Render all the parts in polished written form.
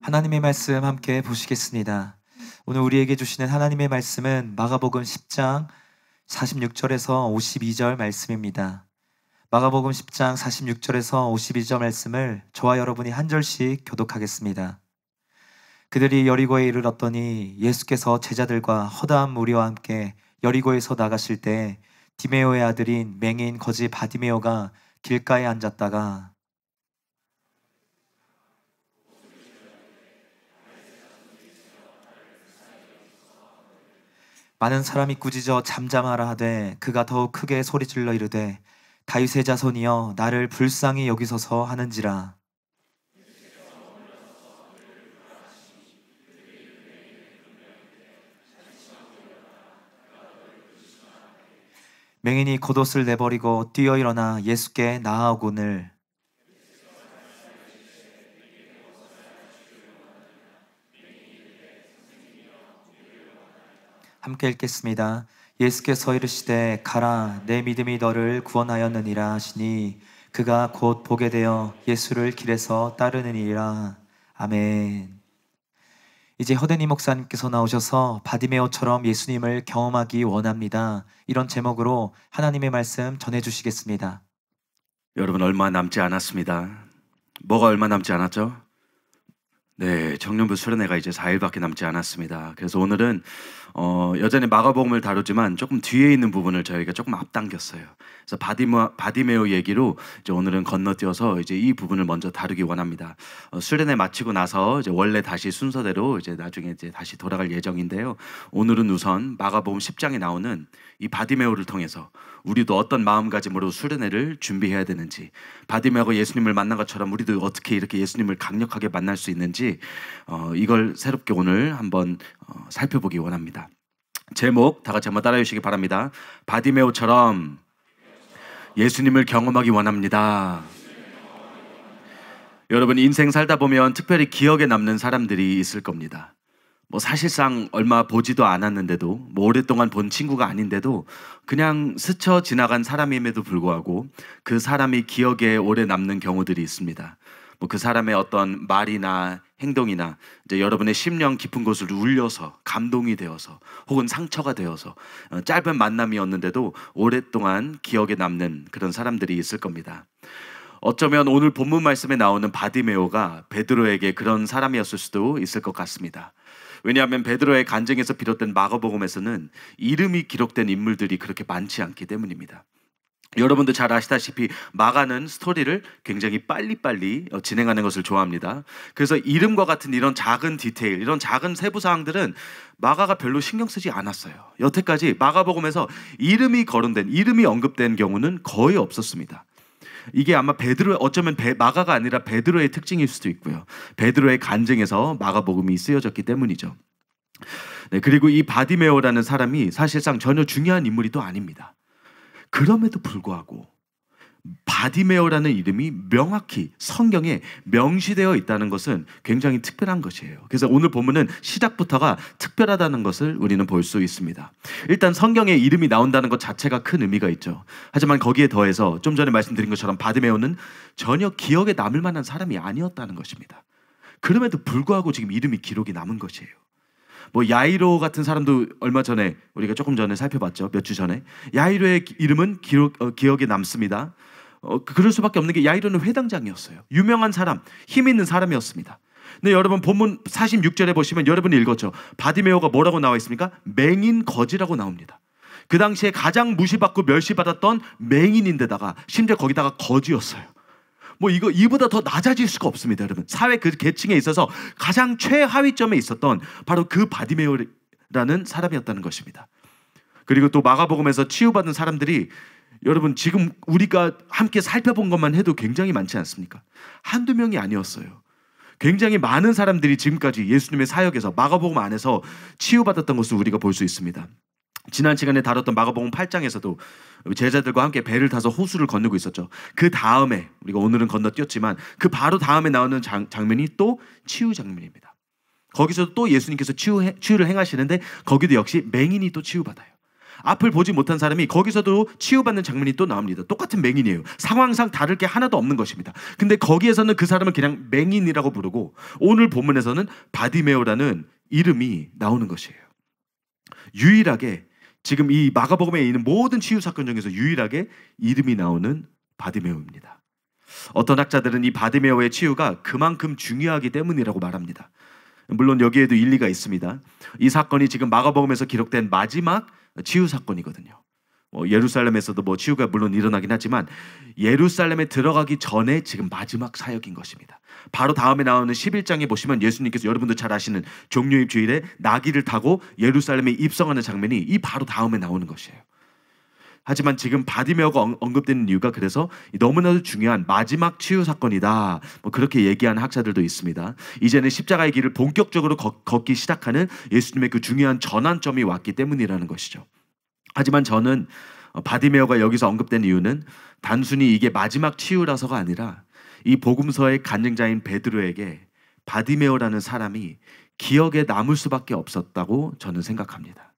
하나님의 말씀 함께 보시겠습니다. 오늘 우리에게 주시는 하나님의 말씀은 마가복음 10장 46절에서 52절 말씀입니다. 마가복음 10장 46절에서 52절 말씀을 저와 여러분이 한 절씩 교독하겠습니다. 그들이 여리고에 이르렀더니 예수께서 제자들과 허다한 무리와 함께 여리고에서 나가실 때 디메오의 아들인 맹인 거지 바디메오가 길가에 앉았다가 많은 사람이 꾸짖어 잠잠하라 하되 그가 더욱 크게 소리질러 이르되 다윗의 자손이여 나를 불쌍히 여기소서 하는지라. 맹인이 겉옷을 내버리고 뛰어 일어나 예수께 나아오거늘 함께 읽겠습니다. 예수께서 이르시되 가라 내 믿음이 너를 구원하였느니라 하시니 그가 곧 보게 되어 예수를 길에서 따르느니라. 아멘. 이제 허대니 목사님께서 나오셔서 바디메오처럼 예수님을 경험하기 원합니다. 이런 제목으로 하나님의 말씀 전해주시겠습니다. 여러분, 얼마 남지 않았습니다. 뭐가 얼마 남지 않았죠? 네, 청년부 수련회가 이제 4일밖에 남지 않았습니다. 그래서 오늘은 여전히 마가복음을 다루지만 조금 뒤에 있는 부분을 저희가 조금 앞당겼어요. 그래서 바디메오 얘기로 이제 오늘은 건너뛰어서 이제 이 부분을 먼저 다루기 원합니다. 수련회 마치고 나서 이제 원래 다시 순서대로 이제 나중에 이제 다시 돌아갈 예정인데요. 오늘은 우선 마가복음 10장에 나오는 이 바디메오를 통해서 우리도 어떤 마음가짐으로 수련회를 준비해야 되는지, 바디메오가 예수님을 만난 것처럼 우리도 어떻게 이렇게 예수님을 강력하게 만날 수 있는지 이걸 새롭게 오늘 한번 살펴보기 원합니다. 제목 다 같이 한번 따라해 주시기 바랍니다. 바디메오처럼 예수님을 경험하기 원합니다. 여러분, 인생 살다 보면 특별히 기억에 남는 사람들이 있을 겁니다. 사실상 얼마 보지도 않았는데도, 오랫동안 본 친구가 아닌데도 그냥 스쳐 지나간 사람임에도 불구하고 그 사람이 기억에 오래 남는 경우들이 있습니다. 그 사람의 어떤 말이나 행동이나 이제 여러분의 심령 깊은 곳을 울려서 감동이 되어서 혹은 상처가 되어서 짧은 만남이었는데도 오랫동안 기억에 남는 그런 사람들이 있을 겁니다. 어쩌면 오늘 본문 말씀에 나오는 바디메오가 베드로에게 그런 사람이었을 수도 있을 것 같습니다. 왜냐하면 베드로의 간증에서 비롯된 마가복음에서는 이름이 기록된 인물들이 그렇게 많지 않기 때문입니다. 여러분도 잘 아시다시피 마가는 스토리를 굉장히 빨리빨리 진행하는 것을 좋아합니다. 그래서 이름과 같은 이런 작은 디테일, 이런 작은 세부사항들은 마가가 별로 신경 쓰지 않았어요. 여태까지 마가복음에서 이름이 거론된, 이름이 언급된 경우는 거의 없었습니다. 이게 아마 어쩌면 마가가 아니라 베드로의 특징일 수도 있고요. 베드로의 간증에서 마가복음이 쓰여졌기 때문이죠. 네, 그리고 이 바디메오라는 사람이 사실상 전혀 중요한 인물이 또 아닙니다. 그럼에도 불구하고 바디메오라는 이름이 명확히 성경에 명시되어 있다는 것은 굉장히 특별한 것이에요. 그래서 오늘 본문은 시작부터가 특별하다는 것을 우리는 볼 수 있습니다. 일단 성경에 이름이 나온다는 것 자체가 큰 의미가 있죠. 하지만 거기에 더해서 좀 전에 말씀드린 것처럼 바디메오는 전혀 기억에 남을 만한 사람이 아니었다는 것입니다. 그럼에도 불구하고 지금 이름이 기록이 남은 것이에요. 야이로 같은 사람도 얼마 전에 우리가 조금 전에 살펴봤죠. 몇 주 전에 야이로의 이름은 기억에 남습니다. 그럴 수밖에 없는 게 야이로는 회당장이었어요. 유명한 사람, 힘 있는 사람이었습니다. 근데 여러분 본문 46절에 보시면 여러분이 읽었죠. 바디메오가 뭐라고 나와 있습니까? 맹인 거지라고 나옵니다. 그 당시에 가장 무시받고 멸시받았던 맹인인데다가 심지어 거기다가 거지였어요. 이보다 더 낮아질 수가 없습니다, 여러분. 사회 그 계층에 있어서 가장 최하위점에 있었던 바로 그 바디메오라는 사람이었다는 것입니다. 그리고 또 마가복음에서 치유받은 사람들이 여러분 지금 우리가 함께 살펴본 것만 해도 굉장히 많지 않습니까? 한두 명이 아니었어요. 굉장히 많은 사람들이 지금까지 예수님의 사역에서 마가복음 안에서 치유받았던 것을 우리가 볼 수 있습니다. 지난 시간에 다뤘던 마가복음 8장에서도 제자들과 함께 배를 타서 호수를 건너고 있었죠. 그 다음에 우리가 오늘은 건너뛰었지만 그 바로 다음에 나오는 장면이 또 치유 장면입니다. 거기서도 또 예수님께서 치유를 행하시는데 거기도 역시 맹인이 또 치유받아요. 앞을 보지 못한 사람이 거기서도 치유받는 장면이 또 나옵니다. 똑같은 맹인이에요. 상황상 다를 게 하나도 없는 것입니다. 근데 거기에서는 그 사람을 그냥 맹인이라고 부르고 오늘 본문에서는 바디메오라는 이름이 나오는 것이에요. 유일하게 지금 이 마가복음에 있는 모든 치유 사건 중에서 유일하게 이름이 나오는 바디메오입니다. 어떤 학자들은 이 바디메오의 치유가 그만큼 중요하기 때문이라고 말합니다. 물론 여기에도 일리가 있습니다. 이 사건이 지금 마가복음에서 기록된 마지막 치유 사건이거든요. 예루살렘에서도 치유가 물론 일어나긴 하지만 예루살렘에 들어가기 전에 지금 마지막 사역인 것입니다. 바로 다음에 나오는 11장에 보시면 예수님께서 여러분도 잘 아시는 종료일 주일에 나귀를 타고 예루살렘에 입성하는 장면이 이 바로 다음에 나오는 것이에요. 하지만 지금 바디메오가 언급되는 이유가 그래서 너무나도 중요한 마지막 치유 사건이다. 그렇게 얘기하는 학자들도 있습니다. 이제는 십자가의 길을 본격적으로 걷기 시작하는 예수님의 그 중요한 전환점이 왔기 때문이라는 것이죠. 하지만 저는 바디메오가 여기서 언급된 이유는 단순히 이게 마지막 치유라서가 아니라 이 복음서의 간증자인 베드로에게 바디메오라는 사람이 기억에 남을 수밖에 없었다고 저는 생각합니다.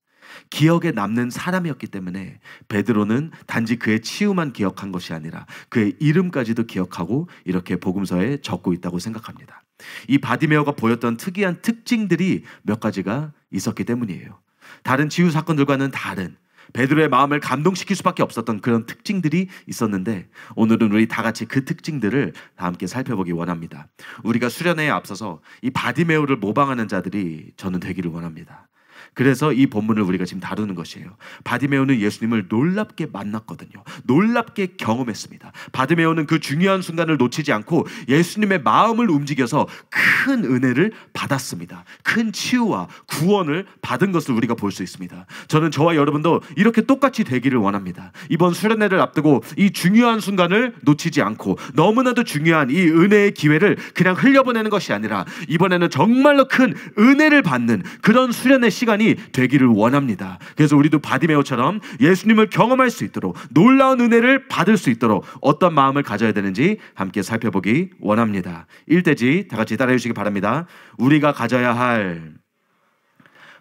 기억에 남는 사람이었기 때문에 베드로는 단지 그의 치유만 기억한 것이 아니라 그의 이름까지도 기억하고 이렇게 복음서에 적고 있다고 생각합니다. 이 바디메오가 보였던 특이한 특징들이 몇 가지가 있었기 때문이에요. 다른 치유 사건들과는 다른 베드로의 마음을 감동시킬 수밖에 없었던 그런 특징들이 있었는데 오늘은 우리 다 같이 그 특징들을 다 함께 살펴보기 원합니다. 우리가 수련회에 앞서서 이 바디메오를 모방하는 자들이 저는 되기를 원합니다. 그래서 이 본문을 우리가 지금 다루는 것이에요. 바디메오는 예수님을 놀랍게 만났거든요. 놀랍게 경험했습니다. 바디메오는 그 중요한 순간을 놓치지 않고 예수님의 마음을 움직여서 큰 은혜를 받았습니다. 큰 치유와 구원을 받은 것을 우리가 볼 수 있습니다. 저는 저와 여러분도 이렇게 똑같이 되기를 원합니다. 이번 수련회를 앞두고 이 중요한 순간을 놓치지 않고 너무나도 중요한 이 은혜의 기회를 그냥 흘려보내는 것이 아니라 이번에는 정말로 큰 은혜를 받는 그런 수련회 시간이 되기를 원합니다. 그래서 우리도 바디메오처럼 예수님을 경험할 수 있도록 놀라운 은혜를 받을 수 있도록 어떤 마음을 가져야 되는지 함께 살펴보기 원합니다. 1대지 다 같이 따라해 주시기 바랍니다. 우리가 가져야 할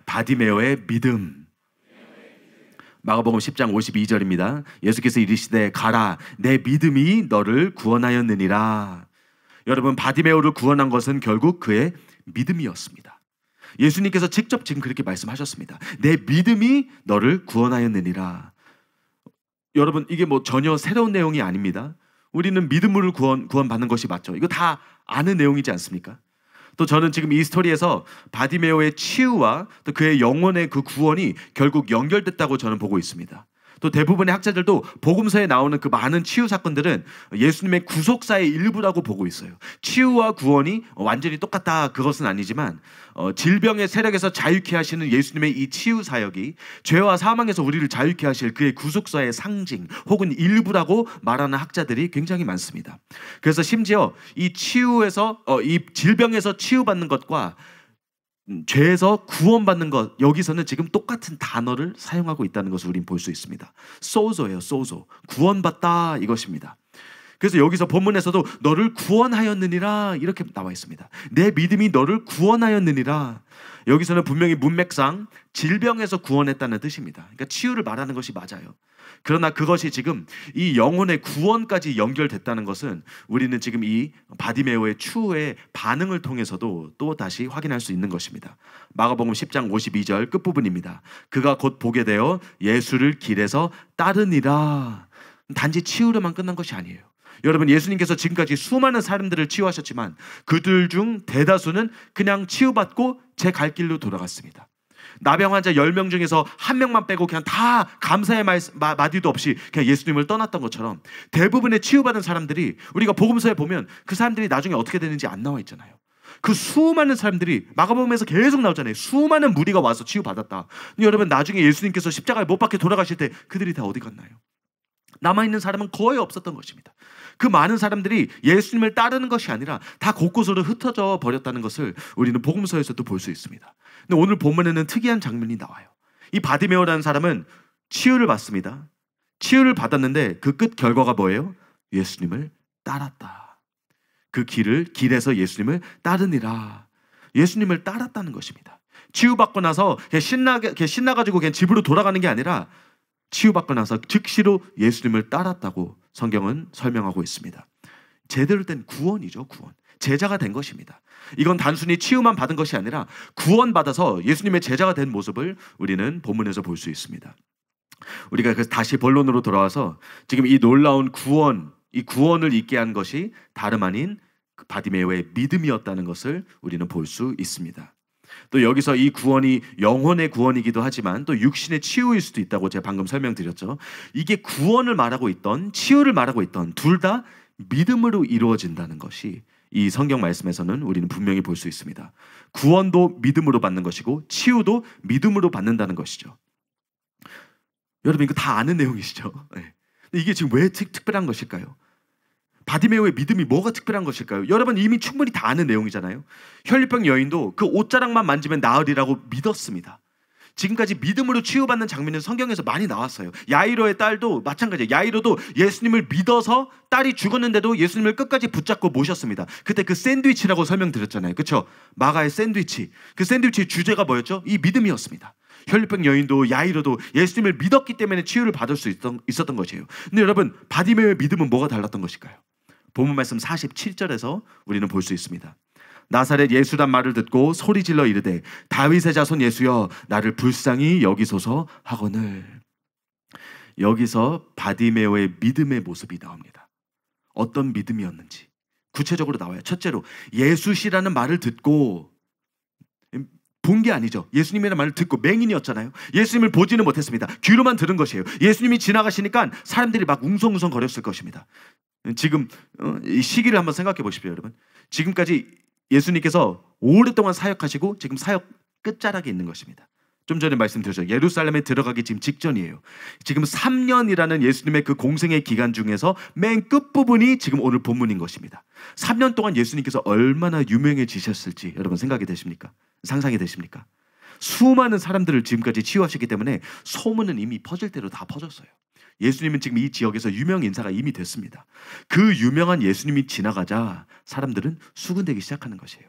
바디메오의 믿음. 마가복음 10장 52절입니다. 예수께서 이르시되 가라 내 믿음이 너를 구원하였느니라. 여러분 바디메오를 구원한 것은 결국 그의 믿음이었습니다. 예수님께서 직접 지금 그렇게 말씀하셨습니다. 내 믿음이 너를 구원하였느니라. 여러분 이게 전혀 새로운 내용이 아닙니다. 우리는 믿음으로 구원받는 것이 맞죠. 이거 다 아는 내용이지 않습니까? 또 저는 지금 이 스토리에서 바디메오의 치유와 또 그의 영혼의 그 구원이 결국 연결됐다고 저는 보고 있습니다. 또 대부분의 학자들도 복음서에 나오는 그 많은 치유 사건들은 예수님의 구속사의 일부라고 보고 있어요. 치유와 구원이 완전히 똑같다 그것은 아니지만 질병의 세력에서 자유케 하시는 예수님의 이 치유 사역이 죄와 사망에서 우리를 자유케 하실 그의 구속사의 상징 혹은 일부라고 말하는 학자들이 굉장히 많습니다. 그래서 심지어 이 치유에서 이 질병에서 치유받는 것과 죄에서 구원받는 것 여기서는 지금 똑같은 단어를 사용하고 있다는 것을 우리는 볼 수 있습니다. 소조예요. 소조. 구원받다 이것입니다. 그래서 여기서 본문에서도 너를 구원하였느니라 이렇게 나와 있습니다. 내 믿음이 너를 구원하였느니라. 여기서는 분명히 문맥상 질병에서 구원했다는 뜻입니다. 그러니까 치유를 말하는 것이 맞아요. 그러나 그것이 지금 이 영혼의 구원까지 연결됐다는 것은 우리는 지금 이 바디메오의 추후의 반응을 통해서도 또 다시 확인할 수 있는 것입니다. 마가복음 10장 52절 끝부분입니다. 그가 곧 보게 되어 예수를 길에서 따르니라. 단지 치유로만 끝난 것이 아니에요. 여러분 예수님께서 지금까지 수많은 사람들을 치유하셨지만 그들 중 대다수는 그냥 치유받고 제 갈 길로 돌아갔습니다. 나병 환자 10명 중에서 한 명만 빼고 그냥 다 감사의 마디도 없이 그냥 예수님을 떠났던 것처럼 대부분의 치유받은 사람들이 우리가 복음서에 보면 그 사람들이 나중에 어떻게 되는지 안 나와 있잖아요. 그 수많은 사람들이 마가복음에서 계속 나오잖아요. 수많은 무리가 와서 치유받았다. 여러분 나중에 예수님께서 십자가에 못 박혀 돌아가실 때 그들이 다 어디 갔나요? 남아있는 사람은 거의 없었던 것입니다. 그 많은 사람들이 예수님을 따르는 것이 아니라 다 곳곳으로 흩어져 버렸다는 것을 우리는 복음서에서도 볼 수 있습니다. 근데 오늘 본문에는 특이한 장면이 나와요. 이 바디메오라는 사람은 치유를 받습니다. 치유를 받았는데 그 끝 결과가 뭐예요? 예수님을 따랐다. 그 길에서 예수님을 따르니라. 예수님을 따랐다는 것입니다. 치유받고 나서 그냥 신나가지고 그냥 집으로 돌아가는 게 아니라 치유받고 나서 즉시로 예수님을 따랐다고 성경은 설명하고 있습니다. 제대로 된 구원이죠, 구원. 제자가 된 것입니다. 이건 단순히 치유만 받은 것이 아니라 구원받아서 예수님의 제자가 된 모습을 우리는 본문에서 볼 수 있습니다. 우리가 그래서 다시 본론으로 돌아와서 지금 이 놀라운 구원, 이 구원을 있게 한 것이 다름 아닌 바디메오의 믿음이었다는 것을 우리는 볼 수 있습니다. 또 여기서 이 구원이 영혼의 구원이기도 하지만 또 육신의 치유일 수도 있다고 제가 방금 설명드렸죠. 이게 구원을 말하고 있던 치유를 말하고 있던 둘 다 믿음으로 이루어진다는 것이 이 성경 말씀에서는 우리는 분명히 볼 수 있습니다. 구원도 믿음으로 받는 것이고 치유도 믿음으로 받는다는 것이죠. 여러분 이거 다 아는 내용이시죠? 네. 근데 이게 지금 왜 특별한 것일까요? 바디메오의 믿음이 뭐가 특별한 것일까요? 여러분 이미 충분히 다 아는 내용이잖아요. 혈류병 여인도 그 옷자락만 만지면 나으리라고 믿었습니다. 지금까지 믿음으로 치유받는 장면은 성경에서 많이 나왔어요. 야이로의 딸도 마찬가지예요. 야이로도 예수님을 믿어서 딸이 죽었는데도 예수님을 끝까지 붙잡고 모셨습니다. 그때 그 샌드위치라고 설명드렸잖아요. 그렇죠? 마가의 샌드위치. 그 샌드위치의 주제가 뭐였죠? 이 믿음이었습니다. 혈류병 여인도 야이로도 예수님을 믿었기 때문에 치유를 받을 수 있었던 것이에요. 근데 여러분 바디메오의 믿음은 뭐가 달랐던 것일까요? 본문 말씀 47절에서 우리는 볼 수 있습니다. 나사렛 예수란 말을 듣고 소리질러 이르되 다윗의 자손 예수여 나를 불쌍히 여기소서 하거늘. 여기서 바디메오의 믿음의 모습이 나옵니다. 어떤 믿음이었는지 구체적으로 나와요. 첫째로 예수시라는 말을 듣고, 본 게 아니죠. 예수님이라는 말을 듣고, 맹인이었잖아요. 예수님을 보지는 못했습니다. 귀로만 들은 것이에요. 예수님이 지나가시니까 사람들이 막 웅성웅성 거렸을 것입니다. 지금 이 시기를 한번 생각해 보십시오, 여러분. 지금까지 예수님께서 오랫동안 사역하시고 지금 사역 끝자락에 있는 것입니다. 좀 전에 말씀드렸죠. 예루살렘에 들어가기 지금 직전이에요. 지금 3년이라는 예수님의 그 공생의 기간 중에서 맨 끝부분이 지금 오늘 본문인 것입니다. 3년 동안 예수님께서 얼마나 유명해지셨을지 여러분 생각이 되십니까? 상상이 되십니까? 수많은 사람들을 지금까지 치유하셨기 때문에 소문은 이미 퍼질 대로 다 퍼졌어요. 예수님은 지금 이 지역에서 유명 인사가 이미 됐습니다. 그 유명한 예수님이 지나가자 사람들은 수군대기 시작하는 것이에요.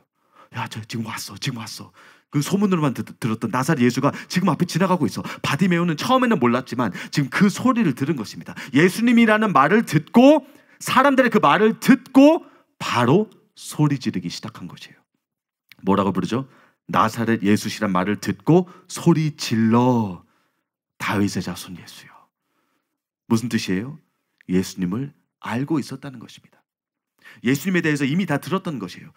야, 저 지금 왔어. 그 소문으로만 들었던 나사렛 예수가 지금 앞에 지나가고 있어. 바디메오는 처음에는 몰랐지만 지금 그 소리를 들은 것입니다. 예수님이라는 말을 듣고, 사람들의 그 말을 듣고 바로 소리 지르기 시작한 것이에요. 뭐라고 부르죠? 나사렛 예수시란 말을 듣고 소리 질러 다윗의 자손 예수요. 무슨 뜻이에요? 예수님을 알고 있었다는 것입니다. 예수님에 대해서 이미 다 들었던 것이에요.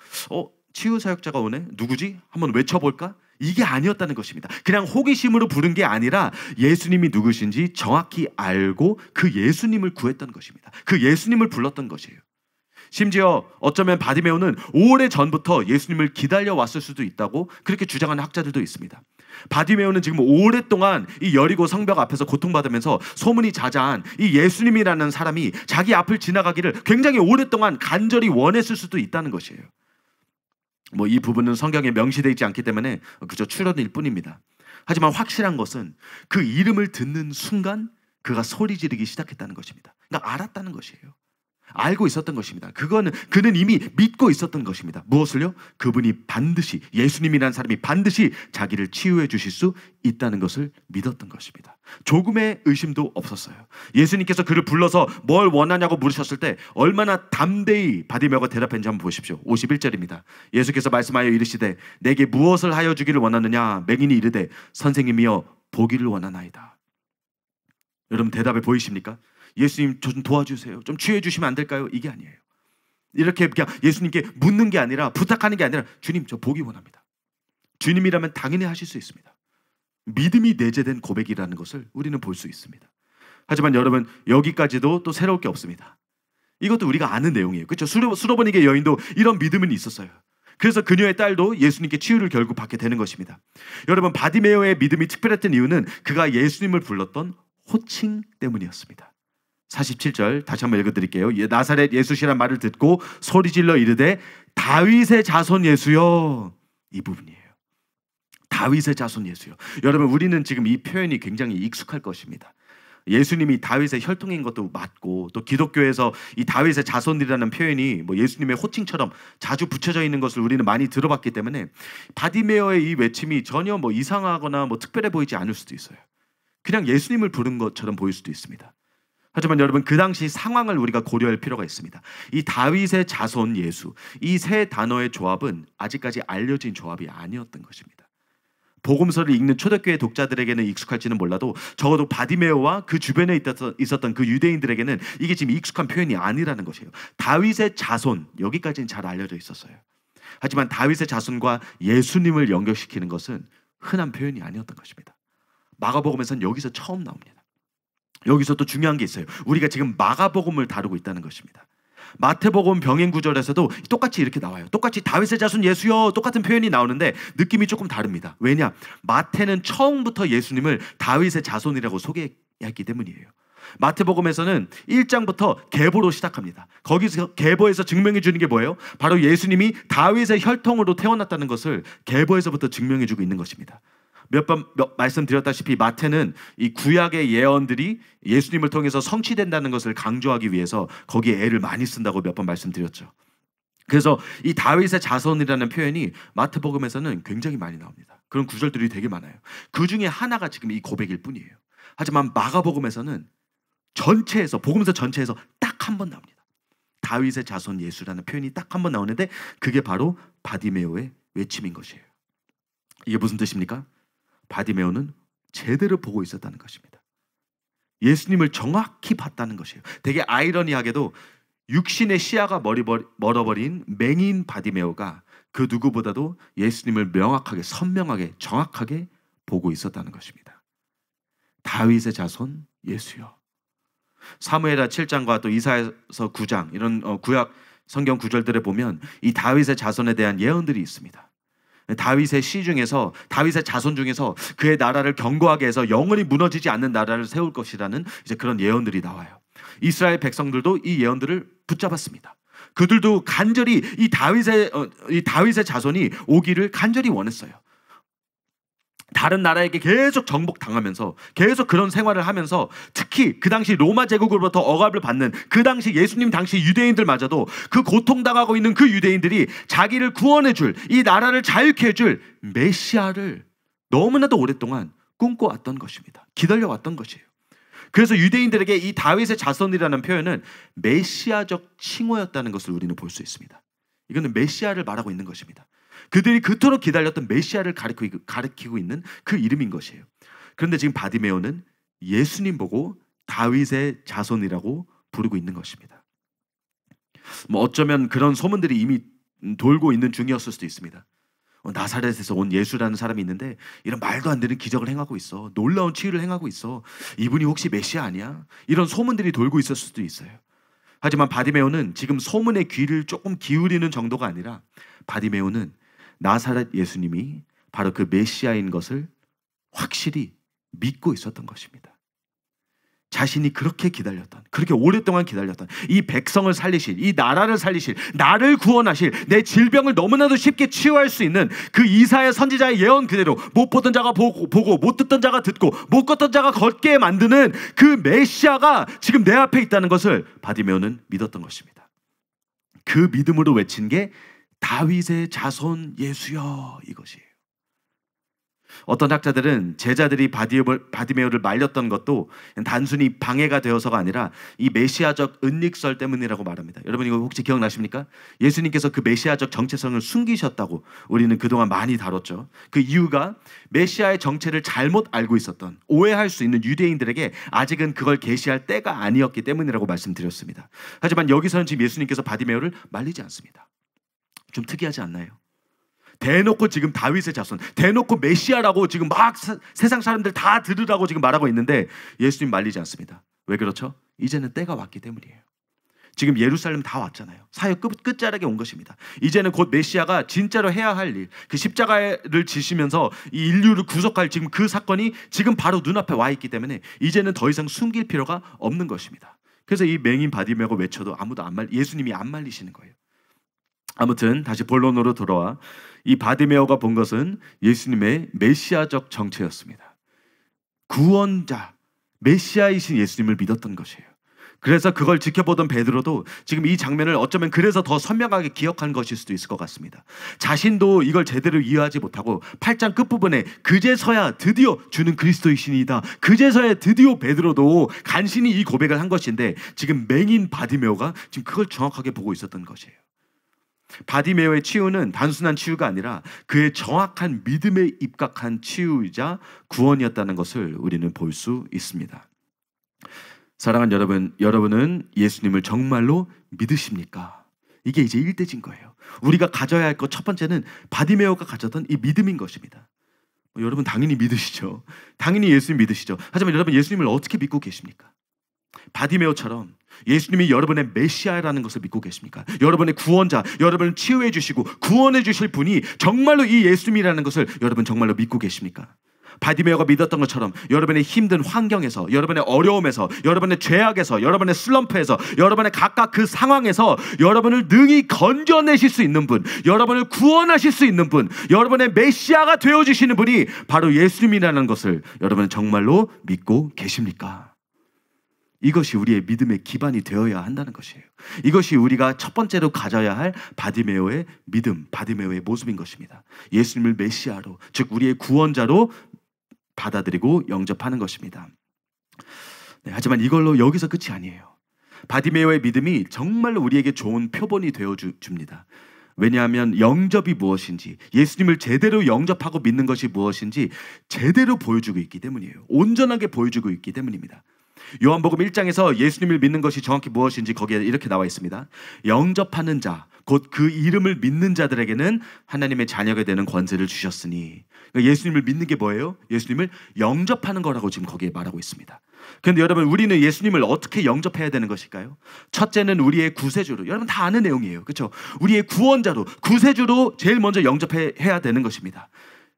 치유 사역자가 오네? 누구지? 한번 외쳐볼까? 이게 아니었다는 것입니다. 그냥 호기심으로 부른 게 아니라 예수님이 누구신지 정확히 알고 그 예수님을 구했던 것입니다. 그 예수님을 불렀던 것이에요. 심지어 어쩌면 바디메오는 오래전부터 예수님을 기다려왔을 수도 있다고 그렇게 주장하는 학자들도 있습니다. 바디메오는 지금 오랫동안 이 여리고 성벽 앞에서 고통받으면서 소문이 자자한 이 예수님이라는 사람이 자기 앞을 지나가기를 굉장히 오랫동안 간절히 원했을 수도 있다는 것이에요. 뭐 이 부분은 성경에 명시되어 있지 않기 때문에 그저 추론일 뿐입니다. 하지만 확실한 것은 그 이름을 듣는 순간 그가 소리 지르기 시작했다는 것입니다. 그러니까 알았다는 것이에요. 알고 있었던 것입니다. 그는 이미 믿고 있었던 것입니다. 무엇을요? 그분이 반드시, 예수님이라는 사람이 반드시 자기를 치유해 주실 수 있다는 것을 믿었던 것입니다. 조금의 의심도 없었어요. 예수님께서 그를 불러서 뭘 원하냐고 물으셨을 때 얼마나 담대히 바디메오가 대답했는지 한번 보십시오. 51절입니다. 예수께서 말씀하여 이르시되 내게 무엇을 하여 주기를 원하느냐? 맹인이 이르되 선생님이여 보기를 원하나이다. 여러분 대답에 보이십니까? 예수님 저 좀 도와주세요. 좀 치유해 주시면 안 될까요? 이게 아니에요. 이렇게 그냥 예수님께 묻는 게 아니라, 부탁하는 게 아니라, 주님 저 보기 원합니다. 주님이라면 당연히 하실 수 있습니다. 믿음이 내재된 고백이라는 것을 우리는 볼 수 있습니다. 하지만 여러분 여기까지도 또 새로울 게 없습니다. 이것도 우리가 아는 내용이에요. 그렇죠? 수로보니게 여인도 이런 믿음은 있었어요. 그래서 그녀의 딸도 예수님께 치유를 결국 받게 되는 것입니다. 여러분 바디메오의 믿음이 특별했던 이유는 그가 예수님을 불렀던 호칭 때문이었습니다. 47절 다시 한번 읽어드릴게요. 나사렛 예수시란 말을 듣고 소리질러 이르되 다윗의 자손 예수여. 이 부분이에요. 다윗의 자손 예수요. 여러분 우리는 지금 이 표현이 굉장히 익숙할 것입니다. 예수님이 다윗의 혈통인 것도 맞고, 또 기독교에서 이 다윗의 자손이라는 표현이 뭐 예수님의 호칭처럼 자주 붙여져 있는 것을 우리는 많이 들어봤기 때문에 바디메오의 이 외침이 전혀 뭐 이상하거나 뭐 특별해 보이지 않을 수도 있어요. 그냥 예수님을 부른 것처럼 보일 수도 있습니다. 하지만 여러분, 그 당시 상황을 우리가 고려할 필요가 있습니다. 이 다윗의 자손 예수, 이 세 단어의 조합은 아직까지 알려진 조합이 아니었던 것입니다. 복음서를 읽는 초대교회 독자들에게는 익숙할지는 몰라도 적어도 바디메오와 그 주변에 있었던 그 유대인들에게는 이게 지금 익숙한 표현이 아니라는 것이에요. 다윗의 자손, 여기까지는 잘 알려져 있었어요. 하지만 다윗의 자손과 예수님을 연결시키는 것은 흔한 표현이 아니었던 것입니다. 마가복음에서는 여기서 처음 나옵니다. 여기서 또 중요한 게 있어요. 우리가 지금 마가복음을 다루고 있다는 것입니다. 마태복음 병행 구절에서도 똑같이 이렇게 나와요. 똑같이 다윗의 자손 예수여, 똑같은 표현이 나오는데 느낌이 조금 다릅니다. 왜냐? 마태는 처음부터 예수님을 다윗의 자손이라고 소개했기 때문이에요. 마태복음에서는 1장부터 계보로 시작합니다. 거기서 계보에서 증명해 주는 게 뭐예요? 바로 예수님이 다윗의 혈통으로 태어났다는 것을 계보에서부터 증명해 주고 있는 것입니다. 몇 번 말씀드렸다시피 마태는 이 구약의 예언들이 예수님을 통해서 성취된다는 것을 강조하기 위해서 거기에 애를 많이 쓴다고 몇 번 말씀드렸죠. 그래서 이 다윗의 자손이라는 표현이 마태복음에서는 굉장히 많이 나옵니다. 그런 구절들이 되게 많아요. 그 중에 하나가 지금 이 고백일 뿐이에요. 하지만 마가복음에서는 전체에서, 복음서 전체에서 딱 한 번 나옵니다. 다윗의 자손 예수라는 표현이 딱 한 번 나오는데 그게 바로 바디메오의 외침인 것이에요. 이게 무슨 뜻입니까? 바디메오는 제대로 보고 있었다는 것입니다. 예수님을 정확히 봤다는 것이에요. 되게 아이러니하게도 육신의 시야가 멀어버린 맹인 바디메오가 그 누구보다도 예수님을 명확하게, 선명하게, 정확하게 보고 있었다는 것입니다. 다윗의 자손 예수여. 사무엘하 7장과 또 이사야서 9장 이런 구약 성경 구절들에 보면 이 다윗의 자손에 대한 예언들이 있습니다. 다윗의 시 중에서, 다윗의 자손 중에서 그의 나라를 견고하게 해서 영원히 무너지지 않는 나라를 세울 것이라는 이제 그런 예언들이 나와요. 이스라엘 백성들도 이 예언들을 붙잡았습니다. 그들도 간절히 이 다윗의 자손이 오기를 간절히 원했어요. 다른 나라에게 계속 정복당하면서 계속 그런 생활을 하면서 특히 그 당시 로마 제국으로부터 억압을 받는 그 당시 예수님 당시 유대인들마저도 그 고통당하고 있는 그 유대인들이 자기를 구원해줄, 이 나라를 자유케 해줄 메시아를 너무나도 오랫동안 꿈꿔왔던 것입니다. 기다려왔던 것이에요. 그래서 유대인들에게 이 다윗의 자손이라는 표현은 메시아적 칭호였다는 것을 우리는 볼 수 있습니다. 이거는 메시아를 말하고 있는 것입니다. 그들이 그토록 기다렸던 메시아를 가리키고 있는 그 이름인 것이에요. 그런데 지금 바디메오는 예수님 보고 다윗의 자손이라고 부르고 있는 것입니다. 어쩌면 그런 소문들이 이미 돌고 있는 중이었을 수도 있습니다. 나사렛에서 온 예수라는 사람이 있는데 이런 말도 안 되는 기적을 행하고 있어. 놀라운 치유를 행하고 있어. 이분이 혹시 메시아 아니야? 이런 소문들이 돌고 있을 수도 있어요. 하지만 바디메오는 지금 소문의 귀를 조금 기울이는 정도가 아니라 바디메오는 나사렛 예수님이 바로 그 메시아인 것을 확실히 믿고 있었던 것입니다. 자신이 그렇게 기다렸던, 그렇게 오랫동안 기다렸던 이 백성을 살리실, 이 나라를 살리실, 나를 구원하실, 내 질병을 너무나도 쉽게 치유할 수 있는 그 이사야 선지자의 예언 그대로 못 보던 자가 보고 못 듣던 자가 듣고 못 걷던 자가 걷게 만드는 그 메시아가 지금 내 앞에 있다는 것을 바디메오는 믿었던 것입니다. 그 믿음으로 외친 게 다윗의 자손 예수여, 이것이에요. 어떤 학자들은 제자들이 바디메오를 말렸던 것도 단순히 방해가 되어서가 아니라 이 메시아적 은닉설 때문이라고 말합니다. 여러분 이거 혹시 기억나십니까? 예수님께서 그 메시아적 정체성을 숨기셨다고 우리는 그동안 많이 다뤘죠. 그 이유가 메시아의 정체를 잘못 알고 있었던, 오해할 수 있는 유대인들에게 아직은 그걸 계시할 때가 아니었기 때문이라고 말씀드렸습니다. 하지만 여기서는 지금 예수님께서 바디메오를 말리지 않습니다. 좀 특이하지 않나요? 대놓고 지금 다윗의 자손, 대놓고 메시아라고 지금 막 세상 사람들 다 들으라고 지금 말하고 있는데 예수님 말리지 않습니다. 왜 그렇죠? 이제는 때가 왔기 때문이에요. 지금 예루살렘 다 왔잖아요. 사역 끝자락에 온 것입니다. 이제는 곧 메시아가 진짜로 해야 할 일, 그 십자가를 지시면서 이 인류를 구속할 지금 그 사건이 지금 바로 눈앞에 와 있기 때문에 이제는 더 이상 숨길 필요가 없는 것입니다. 그래서 이 맹인 바디메오가 외쳐도 아무도 예수님이 안 말리시는 거예요. 아무튼 다시 본론으로 돌아와 이 바디메오가 본 것은 예수님의 메시아적 정체였습니다. 구원자, 메시아이신 예수님을 믿었던 것이에요. 그래서 그걸 지켜보던 베드로도 지금 이 장면을 어쩌면 그래서 더 선명하게 기억한 것일 수도 있을 것 같습니다. 자신도 이걸 제대로 이해하지 못하고 8장 끝부분에 그제서야 드디어 주는 그리스도이시니이다, 그제서야 드디어 베드로도 간신히 이 고백을 한 것인데, 지금 맹인 바디메오가 지금 그걸 정확하게 보고 있었던 것이에요. 바디메오의 치유는 단순한 치유가 아니라 그의 정확한 믿음에 입각한 치유이자 구원이었다는 것을 우리는 볼 수 있습니다. 사랑하는 여러분, 여러분은 예수님을 정말로 믿으십니까? 이게 이제 일대진 거예요. 우리가 가져야 할 것 첫 번째는 바디메오가 가졌던 이 믿음인 것입니다. 여러분 당연히 믿으시죠. 당연히 예수님 믿으시죠. 하지만 여러분, 예수님을 어떻게 믿고 계십니까? 바디메오처럼 예수님이 여러분의 메시아라는 것을 믿고 계십니까? 여러분의 구원자, 여러분을 치유해 주시고 구원해 주실 분이 정말로 이 예수님이라는 것을 여러분 정말로 믿고 계십니까? 바디메오가 믿었던 것처럼 여러분의 힘든 환경에서, 여러분의 어려움에서, 여러분의 죄악에서, 여러분의 슬럼프에서, 여러분의 각각 그 상황에서 여러분을 능히 건져내실 수 있는 분, 여러분을 구원하실 수 있는 분, 여러분의 메시아가 되어주시는 분이 바로 예수님이라는 것을 여러분은 정말로 믿고 계십니까? 이것이 우리의 믿음의 기반이 되어야 한다는 것이에요. 이것이 우리가 첫 번째로 가져야 할 바디메오의 믿음, 바디메오의 모습인 것입니다. 예수님을 메시아로, 즉 우리의 구원자로 받아들이고 영접하는 것입니다. 네, 하지만 이걸로 여기서 끝이 아니에요. 바디메오의 믿음이 정말로 우리에게 좋은 표본이 되어줍니다. 왜냐하면 영접이 무엇인지, 예수님을 제대로 영접하고 믿는 것이 무엇인지 제대로 보여주고 있기 때문이에요. 온전하게 보여주고 있기 때문입니다. 요한복음 1장에서 예수님을 믿는 것이 정확히 무엇인지 거기에 이렇게 나와 있습니다. 영접하는 자, 곧 그 이름을 믿는 자들에게는 하나님의 자녀가 되는 권세를 주셨으니. 그러니까 예수님을 믿는 게 뭐예요? 예수님을 영접하는 거라고 지금 거기에 말하고 있습니다. 그런데 여러분, 우리는 예수님을 어떻게 영접해야 되는 것일까요? 첫째는 우리의 구세주로, 여러분 다 아는 내용이에요, 그렇죠? 우리의 구원자로, 구세주로 제일 먼저 영접해야 되는 것입니다.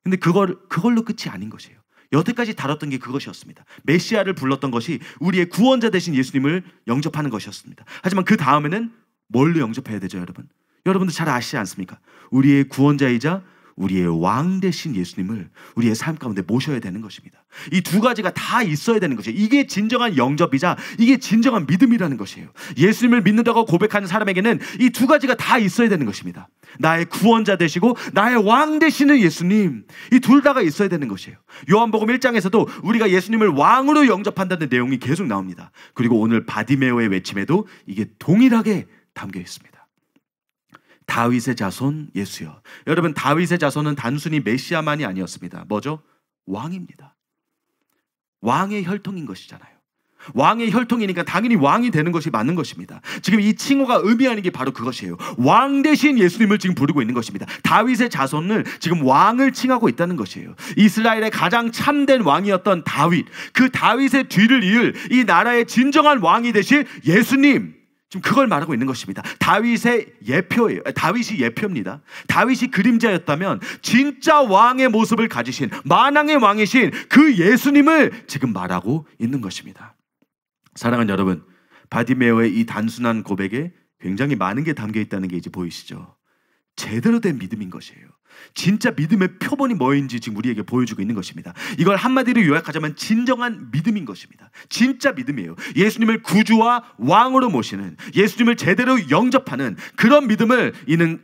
근데 그걸로 끝이 아닌 것이에요. 여태까지 다뤘던 게 그것이었습니다. 메시아를 불렀던 것이 우리의 구원자 되신 예수님을 영접하는 것이었습니다. 하지만 그 다음에는 뭘로 영접해야 되죠, 여러분? 여러분도 잘 아시지 않습니까? 우리의 구원자이자 우리의 왕 되신 예수님을 우리의 삶 가운데 모셔야 되는 것입니다. 이 두 가지가 다 있어야 되는 것이에요. 이게 진정한 영접이자 이게 진정한 믿음이라는 것이에요. 예수님을 믿는다고 고백하는 사람에게는 이 두 가지가 다 있어야 되는 것입니다. 나의 구원자 되시고 나의 왕 되시는 예수님, 이 둘 다가 있어야 되는 것이에요. 요한복음 1장에서도 우리가 예수님을 왕으로 영접한다는 내용이 계속 나옵니다. 그리고 오늘 바디메오의 외침에도 이게 동일하게 담겨 있습니다. 다윗의 자손 예수여. 여러분, 다윗의 자손은 단순히 메시아만이 아니었습니다. 뭐죠? 왕입니다. 왕의 혈통인 것이잖아요. 왕의 혈통이니까 당연히 왕이 되는 것이 맞는 것입니다. 지금 이 칭호가 의미하는 게 바로 그것이에요. 왕 대신 예수님을 지금 부르고 있는 것입니다. 다윗의 자손을 지금 왕을 칭하고 있다는 것이에요. 이스라엘의 가장 참된 왕이었던 다윗, 그 다윗의 뒤를 이을 이 나라의 진정한 왕이 되실 예수님, 지금 그걸 말하고 있는 것입니다. 다윗의 예표예요. 다윗이 예표입니다. 다윗이 그림자였다면 진짜 왕의 모습을 가지신 만왕의 왕이신 그 예수님을 지금 말하고 있는 것입니다. 사랑하는 여러분, 바디메오의 이 단순한 고백에 굉장히 많은 게 담겨 있다는 게 이제 보이시죠? 제대로 된 믿음인 것이에요. 진짜 믿음의 표본이 뭐인지 지금 우리에게 보여주고 있는 것입니다. 이걸 한마디로 요약하자면 진정한 믿음인 것입니다. 진짜 믿음이에요. 예수님을 구주와 왕으로 모시는, 예수님을 제대로 영접하는 그런 믿음을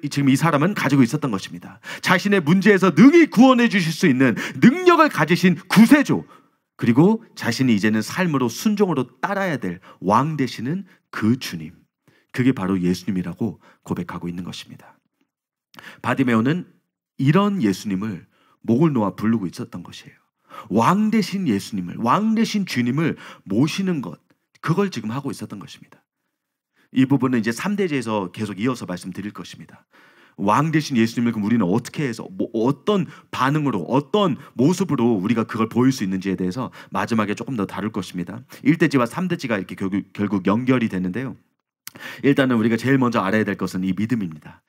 지금 이 사람은 가지고 있었던 것입니다. 자신의 문제에서 능히 구원해 주실 수 있는 능력을 가지신 구세주, 그리고 자신이 이제는 삶으로 순종으로 따라야 될 왕 되시는 그 주님, 그게 바로 예수님이라고 고백하고 있는 것입니다. 바디메오는 이런 예수님을 목을 놓아 부르고 있었던 것이에요. 왕 되신 예수님을, 왕 되신 주님을 모시는 것, 그걸 지금 하고 있었던 것입니다. 이 부분은 이제 3대제에서 계속 이어서 말씀드릴 것입니다. 왕 되신 예수님을 그럼 우리는 어떻게 해서, 어떤 반응으로, 어떤 모습으로 우리가 그걸 보일 수 있는지에 대해서 마지막에 조금 더 다룰 것입니다. 1대지와 3대지가 이렇게 결국 연결이 되는데요. 일단은 우리가 제일 먼저 알아야 될 것은 이 믿음입니다.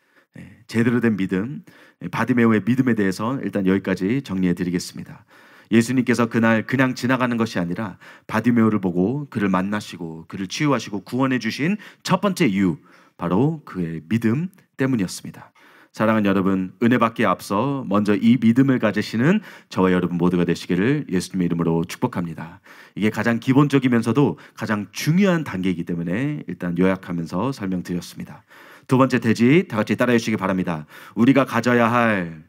제대로 된 믿음, 바디메오의 믿음에 대해서 일단 여기까지 정리해 드리겠습니다. 예수님께서 그날 그냥 지나가는 것이 아니라 바디메오를 보고 그를 만나시고 그를 치유하시고 구원해 주신 첫 번째 이유, 바로 그의 믿음 때문이었습니다. 사랑하는 여러분, 은혜받기에 앞서 먼저 이 믿음을 가지시는 저와 여러분 모두가 되시기를 예수님의 이름으로 축복합니다. 이게 가장 기본적이면서도 가장 중요한 단계이기 때문에 일단 요약하면서 설명드렸습니다. 두 번째 대지 다 같이 따라해 주시기 바랍니다. 우리가 가져야 할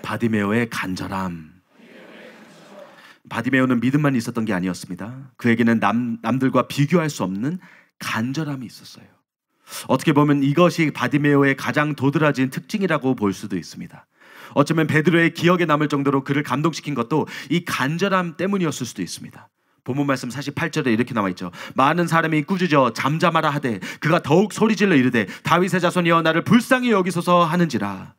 바디메오의 간절함. 바디메오는 믿음만 있었던 게 아니었습니다. 그에게는 남들과 비교할 수 없는 간절함이 있었어요. 어떻게 보면 이것이 바디메오의 가장 도드라진 특징이라고 볼 수도 있습니다. 어쩌면 베드로의 기억에 남을 정도로 그를 감동시킨 것도 이 간절함 때문이었을 수도 있습니다. 본문 말씀 48절에 이렇게 나와 있죠. 많은 사람이 꾸짖어 잠잠하라 하되 그가 더욱 소리질러 이르되 다윗의 자손이여 나를 불쌍히 여기소서 하는지라.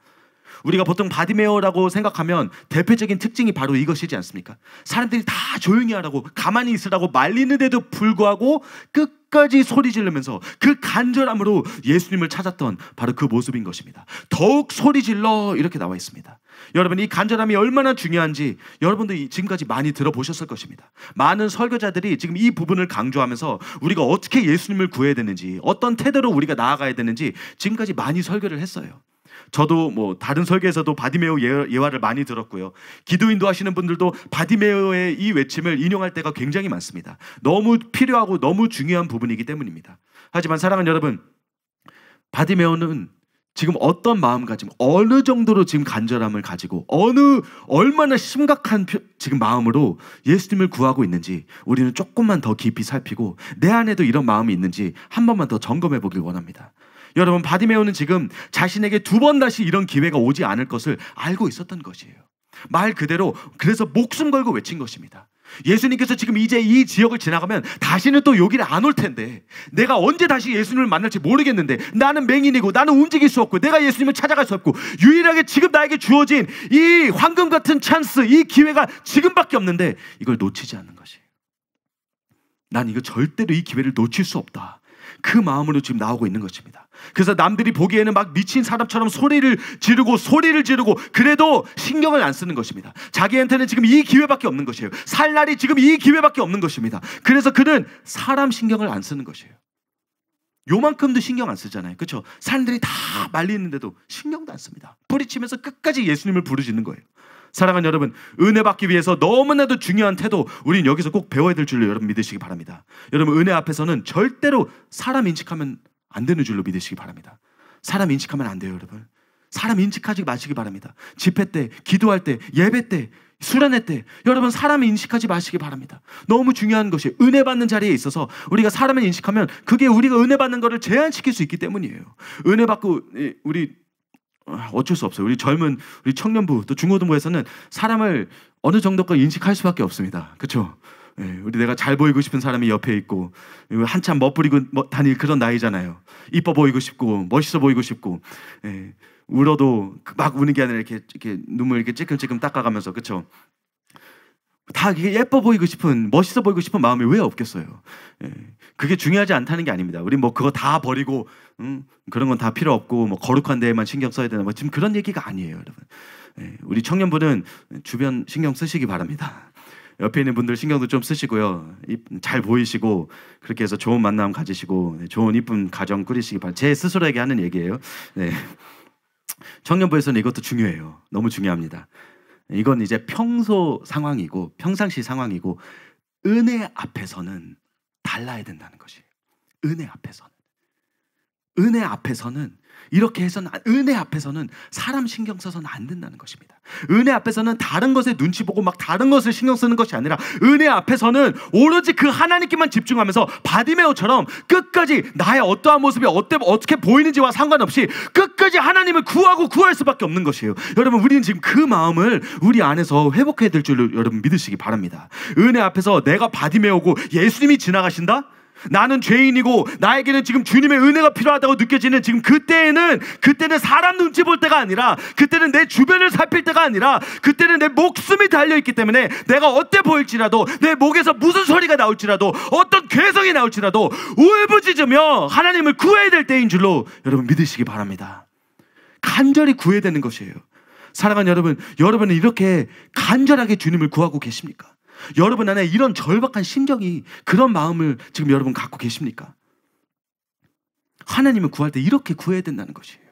우리가 보통 바디메오라고 생각하면 대표적인 특징이 바로 이것이지 않습니까? 사람들이 다 조용히 하라고 가만히 있으라고 말리는데도 불구하고 끝까지 소리 지르면서 그 간절함으로 예수님을 찾았던 바로 그 모습인 것입니다. 더욱 소리 질러 이렇게 나와 있습니다. 여러분, 이 간절함이 얼마나 중요한지 여러분도 지금까지 많이 들어보셨을 것입니다. 많은 설교자들이 지금 이 부분을 강조하면서 우리가 어떻게 예수님을 구해야 되는지, 어떤 태도로 우리가 나아가야 되는지 지금까지 많이 설교를 했어요. 저도 뭐 다른 설교에서도 바디메오 예화를 많이 들었고요. 기도인도 하시는 분들도 바디메오의 이 외침을 인용할 때가 굉장히 많습니다. 너무 필요하고 너무 중요한 부분이기 때문입니다. 하지만 사랑하는 여러분, 바디메오는 지금 어떤 마음가짐, 어느 정도로 지금 간절함을 가지고 얼마나 심각한 지금 마음으로 예수님을 구하고 있는지 우리는 조금만 더 깊이 살피고 내 안에도 이런 마음이 있는지 한 번만 더 점검해 보길 원합니다. 여러분, 바디메오는 지금 자신에게 두 번 다시 이런 기회가 오지 않을 것을 알고 있었던 것이에요. 말 그대로 그래서 목숨 걸고 외친 것입니다. 예수님께서 지금 이제 이 지역을 지나가면 다시는 또 여기를 안 올 텐데, 내가 언제 다시 예수님을 만날지 모르겠는데, 나는 맹인이고 나는 움직일 수 없고 내가 예수님을 찾아갈 수 없고 유일하게 지금 나에게 주어진 이 황금 같은 찬스, 이 기회가 지금밖에 없는데 이걸 놓치지 않는 것이에요. 난 이거 절대로 이 기회를 놓칠 수 없다. 그 마음으로 지금 나오고 있는 것입니다. 그래서 남들이 보기에는 막 미친 사람처럼 소리를 지르고 그래도 신경을 안 쓰는 것입니다. 자기한테는 지금 이 기회밖에 없는 것이에요. 살 날이 지금 이 기회밖에 없는 것입니다. 그래서 그는 사람 신경을 안 쓰는 것이에요. 요만큼도 신경 안 쓰잖아요. 그렇죠? 사람들이 다 말리는데도 신경도 안 씁니다. 뿌리치면서 끝까지 예수님을 부르짖는 거예요. 사랑하는 여러분, 은혜 받기 위해서 너무나도 중요한 태도, 우린 여기서 꼭 배워야 될 줄로 여러분 믿으시기 바랍니다. 여러분, 은혜 앞에서는 절대로 사람 인식하면 안 되는 줄로 믿으시기 바랍니다. 사람 인식하면 안 돼요, 여러분. 사람 인식하지 마시기 바랍니다. 집회 때, 기도할 때, 예배 때, 수련회 때, 여러분 사람 인식하지 마시기 바랍니다. 너무 중요한 것이 은혜 받는 자리에 있어서 우리가 사람을 인식하면 그게 우리가 은혜 받는 것을 제한시킬 수 있기 때문이에요. 은혜 받고 우리 어쩔 수 없어요. 우리 청년부 또 중고등부에서는 사람을 어느 정도까지 인식할 수밖에 없습니다. 그렇죠? 우리 내가 잘 보이고 싶은 사람이 옆에 있고 한참 멋부리고 다닐 그런 나이잖아요. 이뻐 보이고 싶고 멋있어 보이고 싶고, 울어도 막 우는 게 아니라 이렇게 눈물 이렇게 찔끔찔끔 닦아가면서, 그렇죠? 다 예뻐 보이고 싶은, 멋있어 보이고 싶은 마음이 왜 없겠어요? 그게 중요하지 않다는 게 아닙니다. 우리 뭐 그거 다 버리고 그런 건 다 필요 없고 뭐 거룩한 데에만 신경 써야 되나, 뭐 지금 그런 얘기가 아니에요, 여러분. 우리 청년부는 주변 신경 쓰시기 바랍니다. 옆에 있는 분들 신경도 좀 쓰시고요. 잘 보이시고 그렇게 해서 좋은 만남 가지시고 좋은 이쁜 가정 꾸리시기 바랍니다. 제 스스로에게 하는 얘기예요. 네. 청년부에서는 이것도 중요해요. 너무 중요합니다. 이건 이제 평소 상황이고 평상시 상황이고 은혜 앞에서는 달라야 된다는 것이에요. 은혜 앞에서는 이렇게 해서는, 은혜 앞에서는 사람 신경 써서는 안 된다는 것입니다. 은혜 앞에서는 다른 것에 눈치 보고 막 다른 것을 신경 쓰는 것이 아니라 은혜 앞에서는 오로지 그 하나님께만 집중하면서 바디메오처럼 끝까지 나의 어떠한 모습이 어떻게 보이는지와 상관없이 끝까지 하나님을 구할 수밖에 없는 것이에요. 여러분, 우리는 지금 그 마음을 우리 안에서 회복해야 될 줄로 여러분 믿으시기 바랍니다. 은혜 앞에서 내가 바디메오고 예수님이 지나가신다? 나는 죄인이고 나에게는 지금 주님의 은혜가 필요하다고 느껴지는 지금 그때는 사람 눈치 볼 때가 아니라, 그때는 내 주변을 살필 때가 아니라, 그때는 내 목숨이 달려있기 때문에 내가 어때 보일지라도, 내 목에서 무슨 소리가 나올지라도, 어떤 괴성이 나올지라도 울부짖으며 하나님을 구해야 될 때인 줄로 여러분 믿으시기 바랍니다. 간절히 구해야 되는 것이에요. 사랑하는 여러분, 여러분은 이렇게 간절하게 주님을 구하고 계십니까? 여러분 안에 이런 절박한 심정이, 그런 마음을 지금 여러분 갖고 계십니까? 하나님을 구할 때 이렇게 구해야 된다는 것이에요.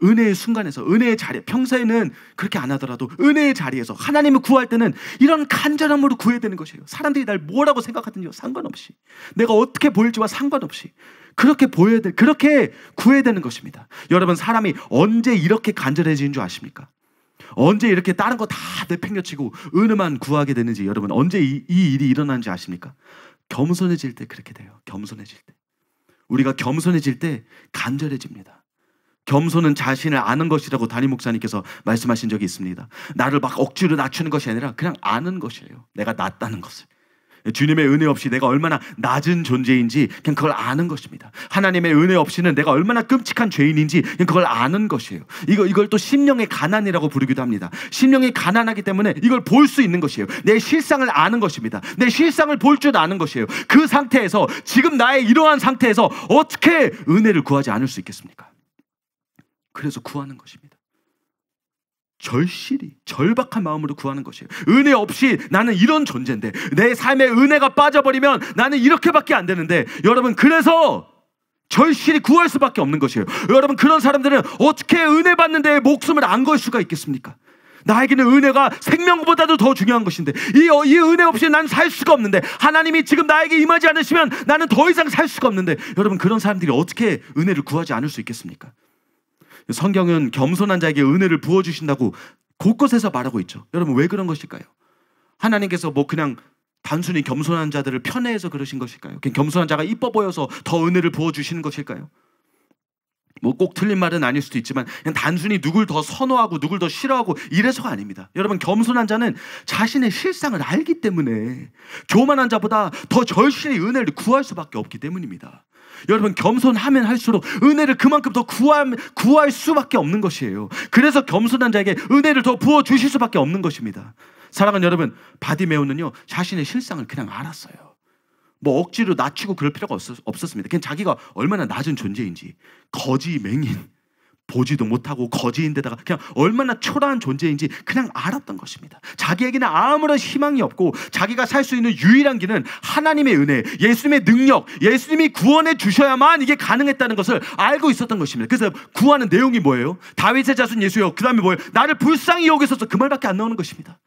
은혜의 순간에서, 은혜의 자리, 평소에는 그렇게 안 하더라도 은혜의 자리에서 하나님을 구할 때는 이런 간절함으로 구해야 되는 것이에요. 사람들이 날 뭐라고 생각하든지 상관없이, 내가 어떻게 보일지와 상관없이 그렇게 보여야 돼, 그렇게 구해야 되는 것입니다. 여러분, 사람이 언제 이렇게 간절해지는 줄 아십니까? 언제 이렇게 다른 거 다 내팽겨치고 은혜만 구하게 되는지, 여러분 언제 이 일이 일어나는지 아십니까? 겸손해질 때 그렇게 돼요. 겸손해질 때, 우리가 겸손해질 때 간절해집니다. 겸손은 자신을 아는 것이라고 담임 목사님께서 말씀하신 적이 있습니다. 나를 막 억지로 낮추는 것이 아니라 그냥 아는 것이에요. 내가 낮다는 것을, 주님의 은혜 없이 내가 얼마나 낮은 존재인지 그냥 그걸 아는 것입니다. 하나님의 은혜 없이는 내가 얼마나 끔찍한 죄인인지 그냥 그걸 아는 것이에요. 이걸 또 심령의 가난이라고 부르기도 합니다. 심령이 가난하기 때문에 이걸 볼 수 있는 것이에요. 내 실상을 아는 것입니다. 내 실상을 볼 줄 아는 것이에요. 그 상태에서, 지금 나의 이러한 상태에서 어떻게 은혜를 구하지 않을 수 있겠습니까? 그래서 구하는 것입니다. 절실히, 절박한 마음으로 구하는 것이에요. 은혜 없이 나는 이런 존재인데, 내 삶에 은혜가 빠져버리면 나는 이렇게밖에 안 되는데, 여러분 그래서 절실히 구할 수밖에 없는 것이에요. 여러분, 그런 사람들은 어떻게 은혜 받는 데에 목숨을 안 걸 수가 있겠습니까? 나에게는 은혜가 생명보다도 더 중요한 것인데, 이 은혜 없이 난 살 수가 없는데, 하나님이 지금 나에게 임하지 않으시면 나는 더 이상 살 수가 없는데, 여러분 그런 사람들이 어떻게 은혜를 구하지 않을 수 있겠습니까? 성경은 겸손한 자에게 은혜를 부어주신다고 곳곳에서 말하고 있죠. 여러분, 왜 그런 것일까요? 하나님께서 뭐 그냥 단순히 겸손한 자들을 편애해서 그러신 것일까요? 그냥 겸손한 자가 이뻐 보여서 더 은혜를 부어주시는 것일까요? 뭐 꼭 틀린 말은 아닐 수도 있지만, 그냥 단순히 누굴 더 선호하고 누굴 더 싫어하고 이래서가 아닙니다. 여러분, 겸손한 자는 자신의 실상을 알기 때문에 교만한 자보다 더 절실히 은혜를 구할 수밖에 없기 때문입니다. 여러분, 겸손하면 할수록 은혜를 그만큼 더 구할 수밖에 없는 것이에요. 그래서 겸손한 자에게 은혜를 더 부어주실 수밖에 없는 것입니다. 사랑하는 여러분, 바디메오는요 자신의 실상을 그냥 알았어요. 뭐 억지로 낮추고 그럴 필요가 없었습니다. 그냥 자기가 얼마나 낮은 존재인지, 거지 맹인, 보지도 못하고 거지인데다가 그냥 얼마나 초라한 존재인지 그냥 알았던 것입니다. 자기에게는 아무런 희망이 없고 자기가 살 수 있는 유일한 길은 하나님의 은혜, 예수님의 능력, 예수님이 구원해 주셔야만 이게 가능했다는 것을 알고 있었던 것입니다. 그래서 구하는 내용이 뭐예요? 다윗의 자손 예수여, 그 다음에 뭐예요? 나를 불쌍히 여기소서, 그 말밖에 안 나오는 것입니다.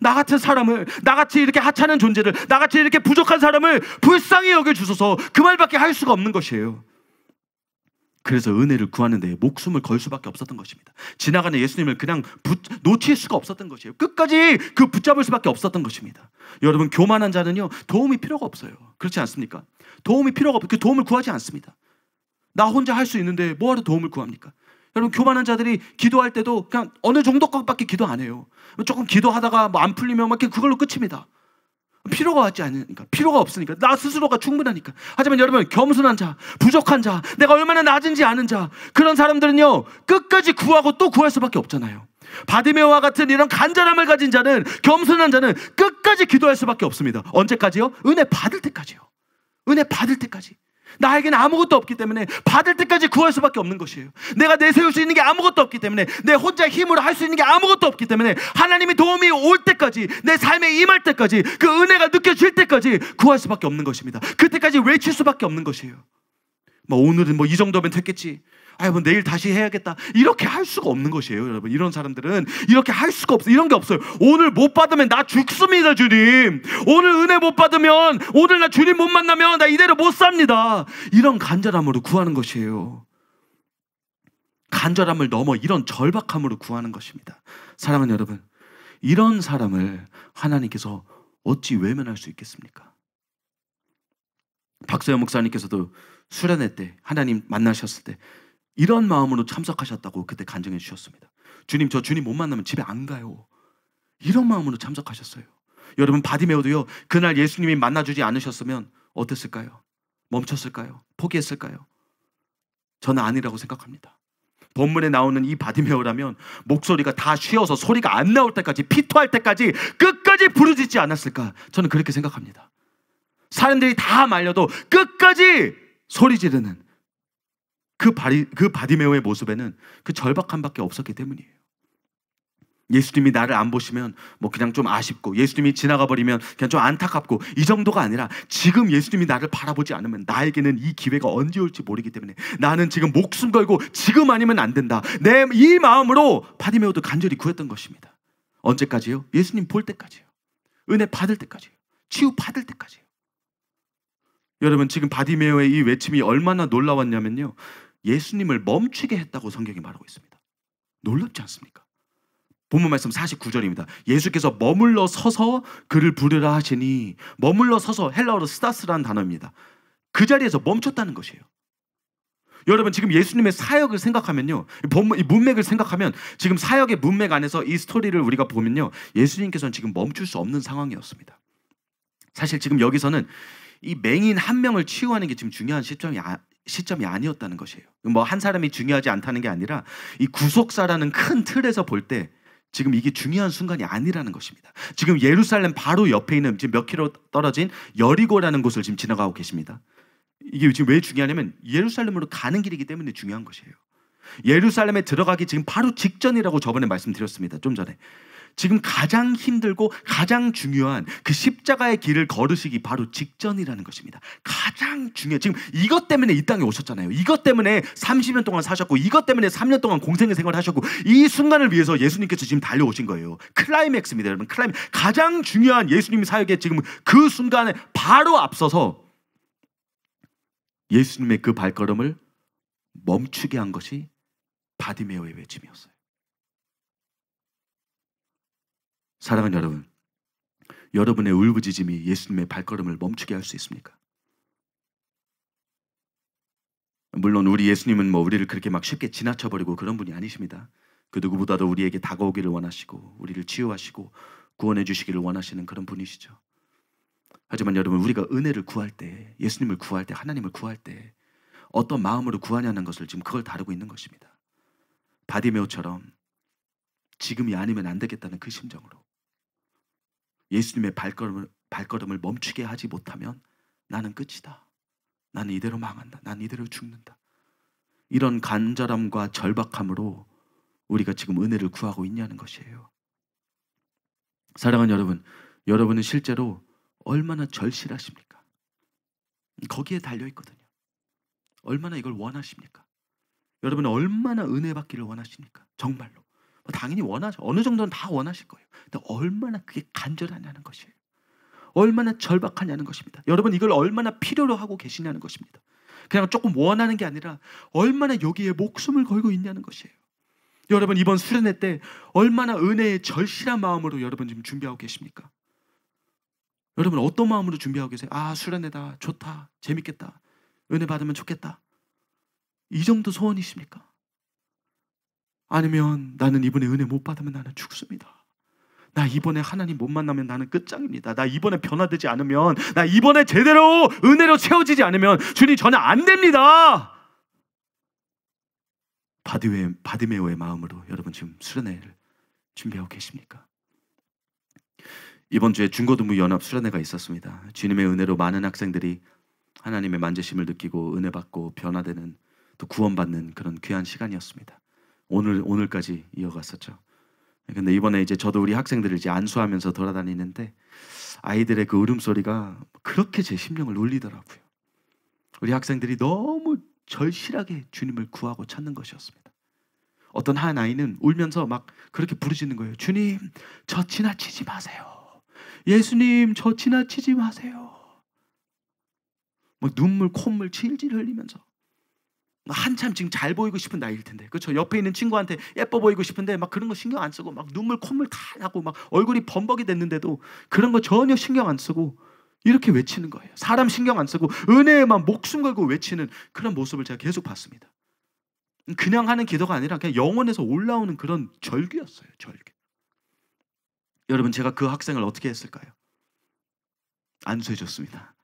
나 같은 사람을, 나같이 이렇게 하찮은 존재를, 나같이 이렇게 부족한 사람을 불쌍히 여겨주소서, 그 말밖에 할 수가 없는 것이에요. 그래서 은혜를 구하는 데 목숨을 걸 수밖에 없었던 것입니다. 지나가는 예수님을 그냥 놓칠 수가 없었던 것이에요. 끝까지 그 붙잡을 수밖에 없었던 것입니다. 여러분, 교만한 자는요 도움이 필요가 없어요. 그렇지 않습니까? 도움이 필요가 없고 그 도움을 구하지 않습니다. 나 혼자 할 수 있는데 뭐하러 도움을 구합니까? 여러분, 교만한 자들이 기도할 때도 그냥 어느 정도까지밖에 기도 안 해요. 조금 기도하다가 뭐 안 풀리면 막 그걸로 끝입니다. 필요가 하지 않으니까, 필요가 없으니까, 나 스스로가 충분하니까. 하지만 여러분, 겸손한 자, 부족한 자, 내가 얼마나 낮은지 아는 자, 그런 사람들은요 끝까지 구하고 또 구할 수밖에 없잖아요. 바디메오와 같은 이런 간절함을 가진 자는, 겸손한 자는 끝까지 기도할 수밖에 없습니다. 언제까지요? 은혜 받을 때까지요. 은혜 받을 때까지. 나에게는 아무것도 없기 때문에 받을 때까지 구할 수밖에 없는 것이에요. 내가 내세울 수 있는 게 아무것도 없기 때문에, 내 혼자 힘으로 할 수 있는 게 아무것도 없기 때문에, 하나님의 도움이 올 때까지, 내 삶에 임할 때까지, 그 은혜가 느껴질 때까지 구할 수밖에 없는 것입니다. 그때까지 외칠 수밖에 없는 것이에요. 뭐 오늘은 뭐 이 정도면 됐겠지, 뭐 내일 다시 해야겠다, 이렇게 할 수가 없는 것이에요. 여러분, 이런 사람들은 이렇게 할 수가 없어요. 이런 게 없어요. 오늘 못 받으면 나 죽습니다, 주님. 오늘 은혜 못 받으면, 오늘 나 주님 못 만나면 나 이대로 못 삽니다. 이런 간절함으로 구하는 것이에요. 간절함을 넘어 이런 절박함으로 구하는 것입니다. 사랑하는 여러분, 이런 사람을 하나님께서 어찌 외면할 수 있겠습니까? 박서연 목사님께서도 수련회 때 하나님 만나셨을 때 이런 마음으로 참석하셨다고 그때 간증해 주셨습니다. 주님, 저 주님 못 만나면 집에 안 가요. 이런 마음으로 참석하셨어요. 여러분, 바디메오도요 그날 예수님이 만나주지 않으셨으면 어땠을까요? 멈췄을까요? 포기했을까요? 저는 아니라고 생각합니다. 본문에 나오는 이 바디메오라면 목소리가 다 쉬어서 소리가 안 나올 때까지, 피토할 때까지 끝까지 부르짖지 않았을까? 저는 그렇게 생각합니다. 사람들이 다 말려도 끝까지 소리 지르는 그 바디메오의 모습에는 그 절박함밖에 없었기 때문이에요. 예수님이 나를 안 보시면 뭐 그냥 좀 아쉽고, 예수님이 지나가 버리면 그냥 좀 안타깝고, 이 정도가 아니라 지금 예수님이 나를 바라보지 않으면 나에게는 이 기회가 언제 올지 모르기 때문에 나는 지금 목숨 걸고 지금 아니면 안 된다, 내 이 마음으로 바디메오도 간절히 구했던 것입니다. 언제까지요? 예수님 볼 때까지요. 은혜 받을 때까지요. 치유 받을 때까지요. 여러분, 지금 바디메오의 이 외침이 얼마나 놀라웠냐면요, 예수님을 멈추게 했다고 성경이 말하고 있습니다. 놀랍지 않습니까? 본문 말씀 49절입니다. 예수께서 머물러 서서 그를 부르라 하시니, 머물러 서서 헬라어로 스타스라는 단어입니다. 그 자리에서 멈췄다는 것이에요. 여러분, 지금 예수님의 사역을 생각하면요, 이 문맥을 생각하면, 지금 사역의 문맥 안에서 이 스토리를 우리가 보면요, 예수님께서는 지금 멈출 수 없는 상황이었습니다. 사실 지금 여기서는 이 맹인 한 명을 치유하는 게 지금 중요한 시점이 아니었다는 것이에요. 뭐 한 사람이 중요하지 않다는 게 아니라 이 구속사라는 큰 틀에서 볼 때 지금 이게 중요한 순간이 아니라는 것입니다. 지금 예루살렘 바로 옆에 있는, 지금 몇 킬로 떨어진 여리고라는 곳을 지금 지나가고 계십니다. 이게 지금 왜 중요하냐면 예루살렘으로 가는 길이기 때문에 중요한 것이에요. 예루살렘에 들어가기 지금 바로 직전이라고 저번에 말씀드렸습니다. 좀 전에. 지금 가장 힘들고 가장 중요한 그 십자가의 길을 걸으시기 바로 직전이라는 것입니다. 가장 중요해. 지금 이것 때문에 이 땅에 오셨잖아요. 이것 때문에 30년 동안 사셨고, 이것 때문에 3년 동안 공생의 생활을 하셨고, 이 순간을 위해서 예수님께서 지금 달려오신 거예요. 클라이맥스입니다, 여러분. 가장 중요한 예수님 사역의 지금 그 순간에 바로 앞서서 예수님의 그 발걸음을 멈추게 한 것이 바디메오의 외침이었어요. 사랑하는 여러분, 여러분의 울부짖음이 예수님의 발걸음을 멈추게 할 수 있습니까? 물론 우리 예수님은 뭐 우리를 그렇게 막 쉽게 지나쳐버리고 그런 분이 아니십니다. 그 누구보다도 우리에게 다가오기를 원하시고, 우리를 치유하시고 구원해 주시기를 원하시는 그런 분이시죠. 하지만 여러분, 우리가 은혜를 구할 때, 예수님을 구할 때, 하나님을 구할 때 어떤 마음으로 구하냐는 것을 지금 그걸 다루고 있는 것입니다. 바디메오처럼 지금이 아니면 안 되겠다는 그 심정으로 예수님의 발걸음을 멈추게 하지 못하면 나는 끝이다, 나는 이대로 망한다, 나는 이대로 죽는다, 이런 간절함과 절박함으로 우리가 지금 은혜를 구하고 있냐는 것이에요. 사랑하는 여러분, 여러분은 실제로 얼마나 절실하십니까? 거기에 달려있거든요. 얼마나 이걸 원하십니까? 여러분은 얼마나 은혜 받기를 원하십니까? 정말로 당연히 원하죠. 어느 정도는 다 원하실 거예요. 근데 얼마나 그게 간절하냐는 것이에요. 얼마나 절박하냐는 것입니다. 여러분, 이걸 얼마나 필요로 하고 계시냐는 것입니다. 그냥 조금 원하는 게 아니라 얼마나 여기에 목숨을 걸고 있냐는 것이에요. 여러분, 이번 수련회 때 얼마나 은혜의 절실한 마음으로 여러분 지금 준비하고 계십니까? 여러분, 어떤 마음으로 준비하고 계세요? 아, 수련회다, 좋다, 재밌겠다, 은혜 받으면 좋겠다, 이 정도 소원이십니까? 아니면 나는 이번에 은혜 못 받으면 나는 죽습니다, 나 이번에 하나님 못 만나면 나는 끝장입니다, 나 이번에 변화되지 않으면, 나 이번에 제대로 은혜로 채워지지 않으면 주님 저는 안 됩니다, 바디메오의 마음으로 여러분 지금 수련회를 준비하고 계십니까? 이번 주에 중고등부 연합 수련회가 있었습니다. 주님의 은혜로 많은 학생들이 하나님의 만지심을 느끼고 은혜 받고 변화되는, 또 구원받는 그런 귀한 시간이었습니다. 오늘까지 이어갔었죠. 근데 이번에 이제 저도 우리 학생들을 이제 안수하면서 돌아다니는데 아이들의 그 울음소리가 그렇게 제 심령을 울리더라고요. 우리 학생들이 너무 절실하게 주님을 구하고 찾는 것이었습니다. 어떤 한 아이는 울면서 막 그렇게 부르짖는 거예요. 주님, 저 지나치지 마세요. 예수님, 저 지나치지 마세요. 막 눈물, 콧물 질질 흘리면서 한참 지금 잘 보이고 싶은 나이일 텐데, 그렇죠? 옆에 있는 친구한테 예뻐 보이고 싶은데 막 그런 거 신경 안 쓰고 막 눈물, 콧물 다 나고 막 얼굴이 범벅이 됐는데도 그런 거 전혀 신경 안 쓰고 이렇게 외치는 거예요. 사람 신경 안 쓰고 은혜에만 목숨 걸고 외치는 그런 모습을 제가 계속 봤습니다. 그냥 하는 기도가 아니라 그냥 영혼에서 올라오는 그런 절규였어요. 절규. 여러분, 제가 그 학생을 어떻게 했을까요? 안수해줬습니다.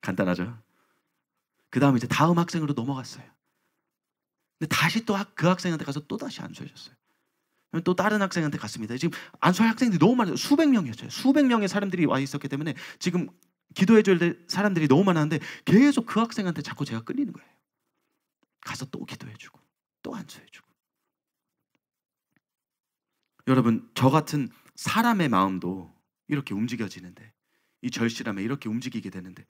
간단하죠? 그 다음에 이제 다음 학생으로 넘어갔어요. 근데 다시 또 그 학생한테 가서 또 다시 안수해줬어요. 또 다른 학생한테 갔습니다. 지금 안수할 학생들이 너무 많아요. 수백 명이었어요. 수백 명의 사람들이 와 있었기 때문에 지금 기도해줘야 될 사람들이 너무 많았는데 계속 그 학생한테 자꾸 제가 끌리는 거예요. 가서 또 기도해주고 또 안수해주고. 여러분, 저 같은 사람의 마음도 이렇게 움직여지는데, 이 절실함에 이렇게 움직이게 되는데,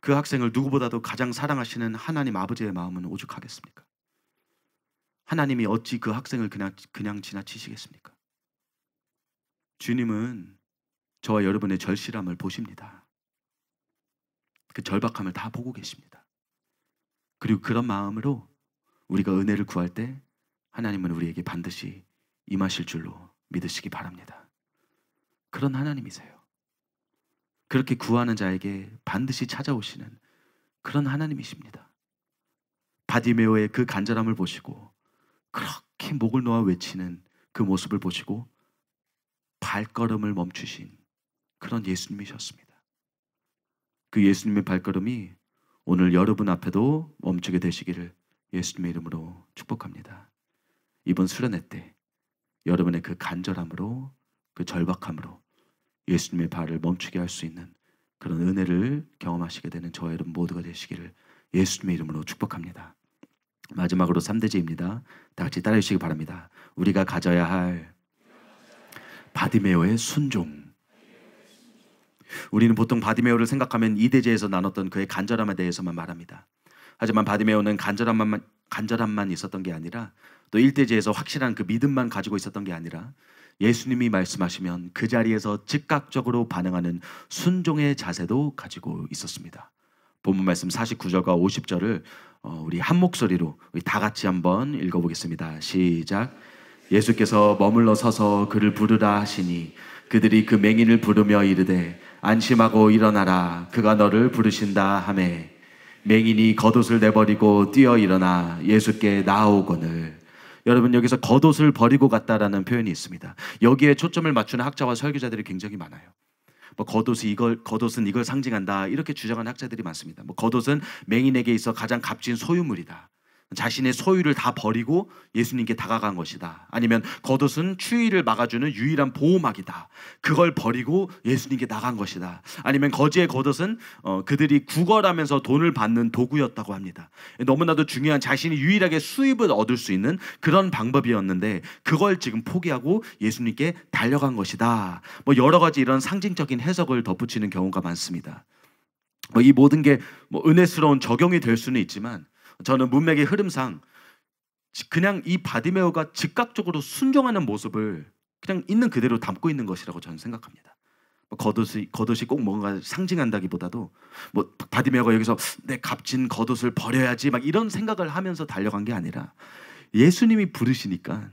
그 학생을 누구보다도 가장 사랑하시는 하나님 아버지의 마음은 오죽하겠습니까? 하나님이 어찌 그 학생을 그냥 지나치시겠습니까? 주님은 저와 여러분의 절실함을 보십니다. 그 절박함을 다 보고 계십니다. 그리고 그런 마음으로 우리가 은혜를 구할 때 하나님은 우리에게 반드시 임하실 줄로 믿으시기 바랍니다. 그런 하나님이세요. 그렇게 구하는 자에게 반드시 찾아오시는 그런 하나님이십니다. 바디메오의 그 간절함을 보시고 그렇게 목을 놓아 외치는 그 모습을 보시고 발걸음을 멈추신 그런 예수님이셨습니다. 그 예수님의 발걸음이 오늘 여러분 앞에도 멈추게 되시기를 예수님의 이름으로 축복합니다. 이번 수련회 때 여러분의 그 간절함으로, 그 절박함으로 예수님의 발을 멈추게 할 수 있는 그런 은혜를 경험하시게 되는 저와 여러분 모두가 되시기를 예수님의 이름으로 축복합니다. 마지막으로 3대제입니다. 다 같이 따라해 주시기 바랍니다. 우리가 가져야 할 바디메오의 순종. 우리는 보통 바디메오를 생각하면 2대제에서 나눴던 그의 간절함에 대해서만 말합니다. 하지만 바디메오는 간절함만 있었던 게 아니라 또 1대제에서 확실한 그 믿음만 가지고 있었던 게 아니라 예수님이 말씀하시면 그 자리에서 즉각적으로 반응하는 순종의 자세도 가지고 있었습니다. 본문 말씀 49절과 50절을 우리 한 목소리로 우리 다 같이 한번 읽어보겠습니다. 시작. 예수께서 머물러 서서 그를 부르라 하시니 그들이 그 맹인을 부르며 이르되 안심하고 일어나라 그가 너를 부르신다 하매 맹인이 겉옷을 내버리고 뛰어 일어나 예수께 나아오거늘. 여러분, 여기서 겉옷을 버리고 갔다라는 표현이 있습니다. 여기에 초점을 맞추는 학자와 설교자들이 굉장히 많아요. 겉옷은 이걸 상징한다 이렇게 주장하는 학자들이 많습니다. 겉옷은 맹인에게 있어 가장 값진 소유물이다. 자신의 소유를 다 버리고 예수님께 다가간 것이다. 아니면 겉옷은 추위를 막아주는 유일한 보호막이다. 그걸 버리고 예수님께 나간 것이다. 아니면 거지의 겉옷은 그들이 구걸하면서 돈을 받는 도구였다고 합니다. 너무나도 중요한 자신이 유일하게 수입을 얻을 수 있는 그런 방법이었는데 그걸 지금 포기하고 예수님께 달려간 것이다. 여러 가지 이런 상징적인 해석을 덧붙이는 경우가 많습니다. 이 모든 게 은혜스러운 적용이 될 수는 있지만 저는 문맥의 흐름상 그냥 이 바디메오가 즉각적으로 순종하는 모습을 그냥 있는 그대로 담고 있는 것이라고 저는 생각합니다. 겉옷이 꼭 뭔가 상징한다기보다도 바디메오가 여기서 내 값진 겉옷을 버려야지 막 이런 생각을 하면서 달려간 게 아니라 예수님이 부르시니까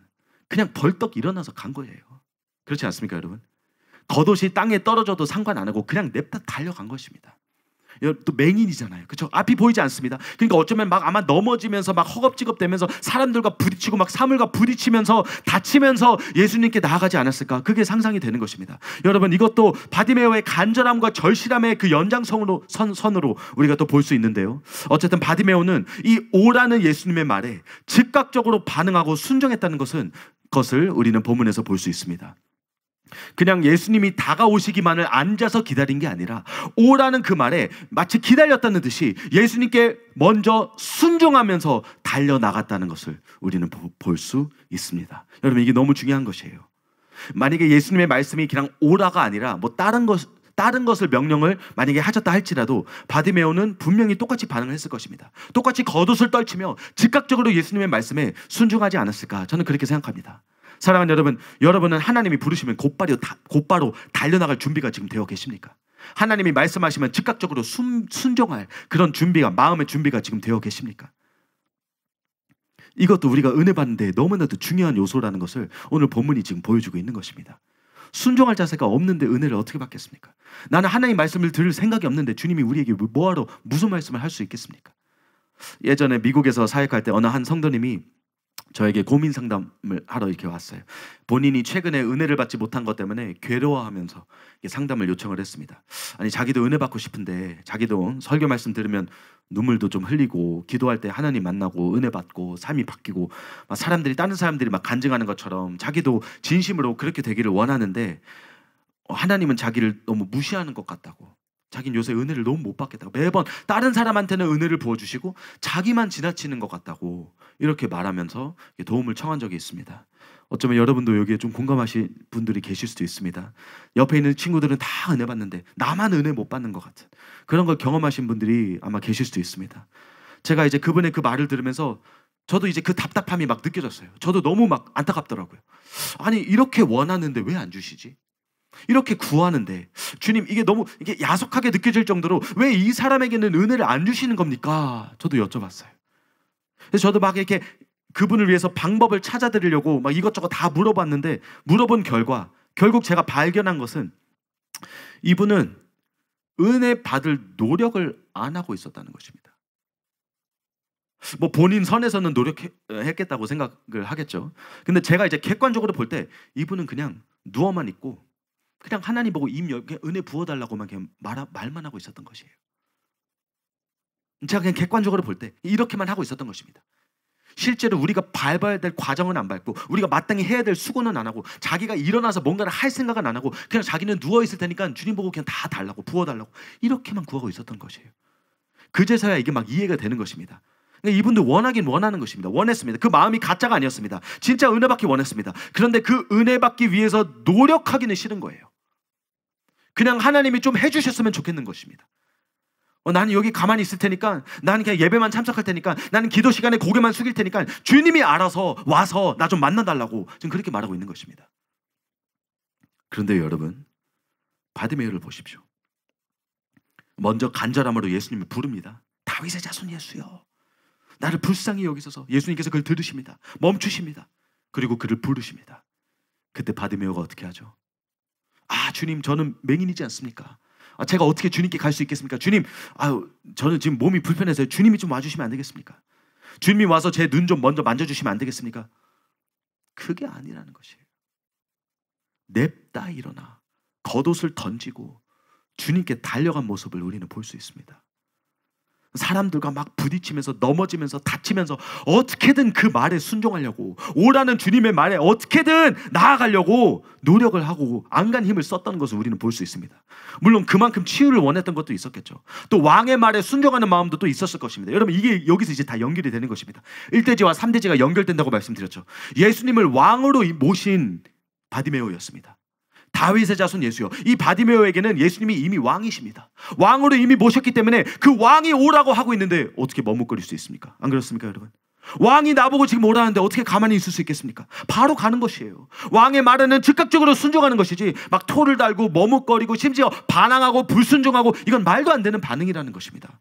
그냥 벌떡 일어나서 간 거예요. 그렇지 않습니까, 여러분? 겉옷이 땅에 떨어져도 상관 안 하고 그냥 냅다 달려간 것입니다. 또 맹인이잖아요. 그렇죠? 앞이 보이지 않습니다. 그러니까 어쩌면 막 아마 넘어지면서 막 허겁지겁대면서 사람들과 부딪히고 막 사물과 부딪히면서 다치면서 예수님께 나아가지 않았을까? 그게 상상이 되는 것입니다. 여러분, 이것도 바디메오의 간절함과 절실함의 그 연장선으로 선으로 우리가 또 볼 수 있는데요. 어쨌든 바디메오는 이 오라는 예수님의 말에 즉각적으로 반응하고 순종했다는 것을 우리는 본문에서 볼 수 있습니다. 그냥 예수님이 다가오시기만을 앉아서 기다린 게 아니라 오라는 그 말에 마치 기다렸다는 듯이 예수님께 먼저 순종하면서 달려나갔다는 것을 우리는 볼 수 있습니다. 여러분, 이게 너무 중요한 것이에요. 만약에 예수님의 말씀이 그냥 오라가 아니라 다른 것을 명령을 만약에 하셨다 할지라도 바디메오는 분명히 똑같이 반응을 했을 것입니다. 똑같이 겉옷을 떨치며 즉각적으로 예수님의 말씀에 순종하지 않았을까? 저는 그렇게 생각합니다. 사랑하는 여러분, 여러분은 하나님이 부르시면 곧바로 달려나갈 준비가 지금 되어 계십니까? 하나님이 말씀하시면 즉각적으로 순종할 그런 준비가, 마음의 준비가 지금 되어 계십니까? 이것도 우리가 은혜 받는데 너무나도 중요한 요소라는 것을 오늘 본문이 지금 보여주고 있는 것입니다. 순종할 자세가 없는데 은혜를 어떻게 받겠습니까? 나는 하나님 말씀을 들을 생각이 없는데 주님이 우리에게 뭐하러 무슨 말씀을 할 수 있겠습니까? 예전에 미국에서 사역할 때 어느 한 성도님이 저에게 고민 상담을 하러 이렇게 왔어요. 본인이 최근에 은혜를 받지 못한 것 때문에 괴로워하면서 상담을 요청을 했습니다. 아니, 자기도 은혜 받고 싶은데 자기도 설교 말씀 들으면 눈물도 좀 흘리고 기도할 때 하나님 만나고 은혜 받고 삶이 바뀌고 막 다른 사람들이 막 간증하는 것처럼 자기도 진심으로 그렇게 되기를 원하는데 하나님은 자기를 너무 무시하는 것 같다고. 자기는 요새 은혜를 너무 못 받겠다고. 매번 다른 사람한테는 은혜를 부어주시고 자기만 지나치는 것 같다고 이렇게 말하면서 도움을 청한 적이 있습니다. 어쩌면 여러분도 여기에 좀 공감하실 분들이 계실 수도 있습니다. 옆에 있는 친구들은 다 은혜 받는데 나만 은혜 못 받는 것 같은 그런 걸 경험하신 분들이 아마 계실 수도 있습니다. 제가 이제 그분의 그 말을 들으면서 저도 이제 그 답답함이 막 느껴졌어요. 저도 너무 막 안타깝더라고요. 아니 이렇게 원하는데 왜 안 주시지? 이렇게 구하는데 주님 이게 너무 이게 야속하게 느껴질 정도로 왜 이 사람에게는 은혜를 안 주시는 겁니까? 저도 여쭤봤어요. 그래서 저도 막 이렇게 그분을 위해서 방법을 찾아드리려고 막 이것저것 다 물어봤는데 물어본 결과 결국 제가 발견한 것은 이분은 은혜 받을 노력을 안 하고 있었다는 것입니다. 뭐 본인 선에서는 노력했겠다고 생각을 하겠죠. 근데 제가 이제 객관적으로 볼 때 이분은 그냥 누워만 있고 그냥 하나님 보고 은혜 부어달라고만 그냥 말만 하고 있었던 것이에요. 제가 그냥 객관적으로 볼 때 이렇게만 하고 있었던 것입니다. 실제로 우리가 밟아야 될 과정은 안 밟고 우리가 마땅히 해야 될 수고는 안 하고 자기가 일어나서 뭔가를 할 생각은 안 하고 그냥 자기는 누워있을 테니까 주님 보고 그냥 다 달라고 부어달라고 이렇게만 구하고 있었던 것이에요. 그제서야 이게 막 이해가 되는 것입니다. 그러니까 이분도 원하긴 원하는 것입니다. 원했습니다. 그 마음이 가짜가 아니었습니다. 진짜 은혜 받기 원했습니다. 그런데 그 은혜 받기 위해서 노력하기는 싫은 거예요. 그냥 하나님이 좀 해주셨으면 좋겠는 것입니다. 나는 여기 가만히 있을 테니까 나는 그냥 예배만 참석할 테니까 나는 기도 시간에 고개만 숙일 테니까 주님이 알아서 와서 나 좀 만나달라고 지금 그렇게 말하고 있는 것입니다. 그런데 여러분 바디메오를 보십시오. 먼저 간절함으로 예수님을 부릅니다. 다윗의 자손 예수여 나를 불쌍히 여기소서. 예수님께서 그를 들으십니다. 멈추십니다. 그리고 그를 부르십니다. 그때 바디메오가 어떻게 하죠? 아 주님 저는 맹인이지 않습니까? 제가 어떻게 주님께 갈 수 있겠습니까? 주님, 저는 지금 몸이 불편해서요. 주님이 좀 와주시면 안 되겠습니까? 주님이 와서 제 눈 좀 먼저 만져주시면 안 되겠습니까? 그게 아니라는 것이에요. 냅다 일어나 겉옷을 던지고 주님께 달려간 모습을 우리는 볼 수 있습니다. 사람들과 막 부딪히면서 넘어지면서 다치면서 어떻게든 그 말에 순종하려고 오라는 주님의 말에 어떻게든 나아가려고 노력을 하고 안간 힘을 썼다는 것을 우리는 볼 수 있습니다. 물론 그만큼 치유를 원했던 것도 있었겠죠. 또 왕의 말에 순종하는 마음도 또 있었을 것입니다. 여러분 이게 여기서 이제 다 연결이 되는 것입니다. 1대지와 3대지가 연결된다고 말씀드렸죠. 예수님을 왕으로 모신 바디메오였습니다. 다윗의 자손 예수요. 이 바디메오에게는 예수님이 이미 왕이십니다. 왕으로 이미 모셨기 때문에 그 왕이 오라고 하고 있는데 어떻게 머뭇거릴 수 있습니까? 안 그렇습니까 여러분? 왕이 나보고 지금 오라는데 어떻게 가만히 있을 수 있겠습니까? 바로 가는 것이에요. 왕의 말에는 즉각적으로 순종하는 것이지 막 토를 달고 머뭇거리고 심지어 반항하고 불순종하고 이건 말도 안 되는 반응이라는 것입니다.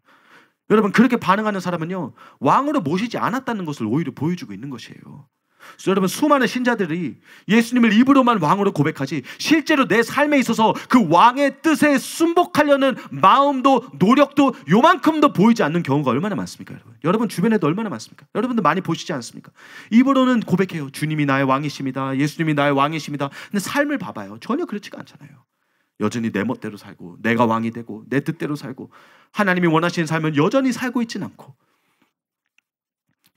여러분 그렇게 반응하는 사람은요 왕으로 모시지 않았다는 것을 오히려 보여주고 있는 것이에요. 그래서 여러분 수많은 신자들이 예수님을 입으로만 왕으로 고백하지 실제로 내 삶에 있어서 그 왕의 뜻에 순복하려는 마음도 노력도 요만큼도 보이지 않는 경우가 얼마나 많습니까 여러분? 여러분 주변에도 얼마나 많습니까? 여러분도 많이 보시지 않습니까? 입으로는 고백해요. 주님이 나의 왕이십니다. 예수님이 나의 왕이십니다. 근데 삶을 봐봐요. 전혀 그렇지가 않잖아요. 여전히 내 멋대로 살고 내가 왕이 되고 내 뜻대로 살고 하나님이 원하시는 삶은 여전히 살고 있지는 않고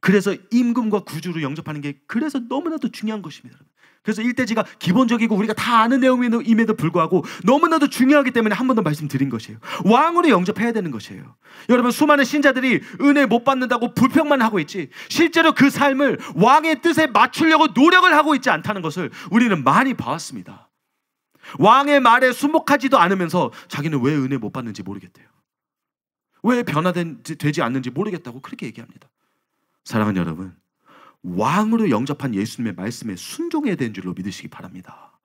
그래서 임금과 구주를 영접하는 게 그래서 너무나도 중요한 것입니다. 그래서 일대지가 기본적이고 우리가 다 아는 내용임에도 불구하고 너무나도 중요하기 때문에 한 번 더 말씀드린 것이에요. 왕으로 영접해야 되는 것이에요. 여러분 수많은 신자들이 은혜 못 받는다고 불평만 하고 있지 실제로 그 삶을 왕의 뜻에 맞추려고 노력을 하고 있지 않다는 것을 우리는 많이 봐왔습니다. 왕의 말에 순복하지도 않으면서 자기는 왜 은혜 못 받는지 모르겠대요. 왜 변화되지 않는지 모르겠다고 그렇게 얘기합니다. 사랑하는 여러분, 왕으로 영접한 예수님의 말씀에 순종해야 되는 줄로 믿으시기 바랍니다.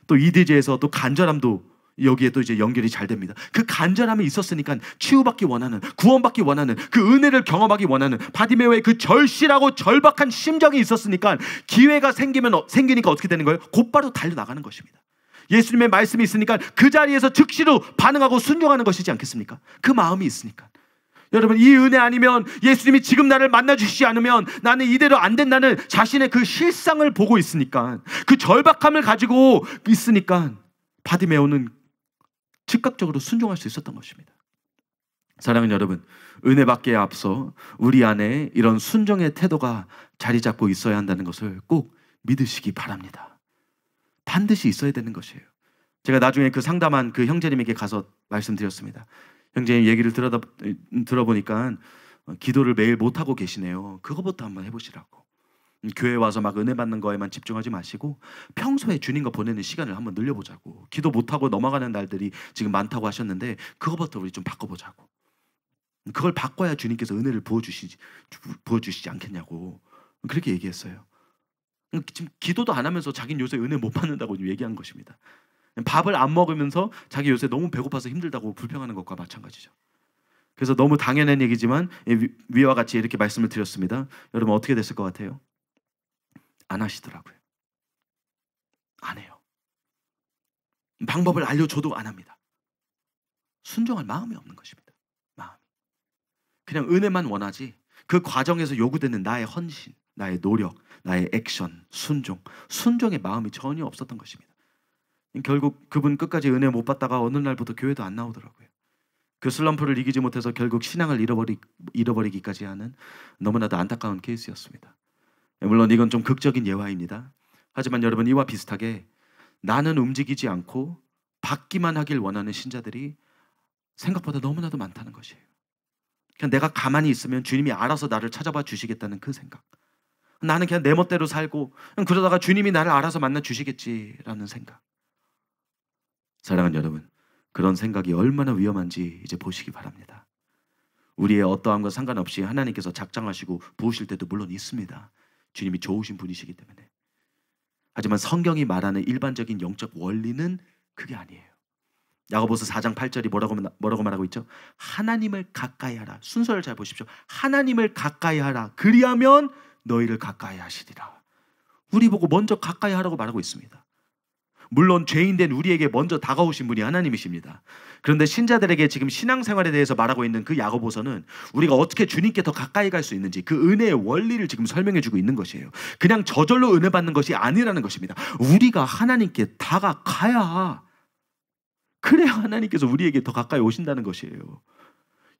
또 이대지에서 또 간절함도 여기에 또 이제 연결이 잘 됩니다. 그 간절함이 있었으니까 치유받기 원하는, 구원받기 원하는, 그 은혜를 경험하기 원하는 바디메오의 그 절실하고 절박한 심정이 있었으니까 기회가 생기니까 어떻게 되는 거예요? 곧바로 달려나가는 것입니다. 예수님의 말씀이 있으니까 그 자리에서 즉시로 반응하고 순종하는 것이지 않겠습니까? 그 마음이 있으니까. 여러분 이 은혜 아니면 예수님이 지금 나를 만나주시지 않으면 나는 이대로 안 된다는 자신의 그 실상을 보고 있으니까 그 절박함을 가지고 있으니까 바디메오는 즉각적으로 순종할 수 있었던 것입니다. 사랑하는 여러분, 은혜 받기에 앞서 우리 안에 이런 순종의 태도가 자리 잡고 있어야 한다는 것을 꼭 믿으시기 바랍니다. 반드시 있어야 되는 것이에요. 제가 나중에 그 상담한 그 형제님에게 가서 말씀드렸습니다. 형제님 얘기를 들어보니까 기도를 매일 못하고 계시네요. 그거부터 한번 해보시라고. 교회 와서 막 은혜 받는 거에만 집중하지 마시고 평소에 주님과 보내는 시간을 한번 늘려보자고. 기도 못하고 넘어가는 날들이 지금 많다고 하셨는데 그거부터 우리 좀 바꿔보자고. 그걸 바꿔야 주님께서 은혜를 부어주시지 않겠냐고 그렇게 얘기했어요. 지금 기도도 안 하면서 자기는 요새 은혜 못 받는다고 얘기한 것입니다. 밥을 안 먹으면서 자기 요새 너무 배고파서 힘들다고 불평하는 것과 마찬가지죠. 그래서 너무 당연한 얘기지만 위와 같이 이렇게 말씀을 드렸습니다. 여러분 어떻게 됐을 것 같아요? 안 하시더라고요. 안 해요. 방법을 알려줘도 안 합니다. 순종할 마음이 없는 것입니다. 마음이. 그냥 은혜만 원하지 그 과정에서 요구되는 나의 헌신, 나의 노력, 나의 액션, 순종의 마음이 전혀 없었던 것입니다. 결국 그분 끝까지 은혜 못 받다가 어느 날부터 교회도 안 나오더라고요. 그 슬럼프를 이기지 못해서 결국 신앙을 잃어버리기까지 하는 너무나도 안타까운 케이스였습니다. 물론 이건 좀 극적인 예화입니다. 하지만 여러분 이와 비슷하게 나는 움직이지 않고 받기만 하길 원하는 신자들이 생각보다 너무나도 많다는 것이에요. 그냥 내가 가만히 있으면 주님이 알아서 나를 찾아봐 주시겠다는 그 생각. 나는 그냥 내 멋대로 살고 그러다가 주님이 나를 알아서 만나 주시겠지라는 생각. 사랑하는 여러분, 그런 생각이 얼마나 위험한지 이제 보시기 바랍니다. 우리의 어떠함과 상관없이 하나님께서 작정하시고 부으실 때도 물론 있습니다. 주님이 좋으신 분이시기 때문에. 하지만 성경이 말하는 일반적인 영적 원리는 그게 아니에요. 야고보서 4장 8절이 뭐라고 말하고 있죠? 하나님을 가까이 하라. 순서를 잘 보십시오. 하나님을 가까이 하라. 그리하면 너희를 가까이 하시리라. 우리 보고 먼저 가까이 하라고 말하고 있습니다. 물론 죄인된 우리에게 먼저 다가오신 분이 하나님이십니다. 그런데 신자들에게 지금 신앙생활에 대해서 말하고 있는 그 야고보서는 우리가 어떻게 주님께 더 가까이 갈 수 있는지 그 은혜의 원리를 지금 설명해주고 있는 것이에요. 그냥 저절로 은혜 받는 것이 아니라는 것입니다. 우리가 하나님께 다가가야, 그래야 하나님께서 우리에게 더 가까이 오신다는 것이에요.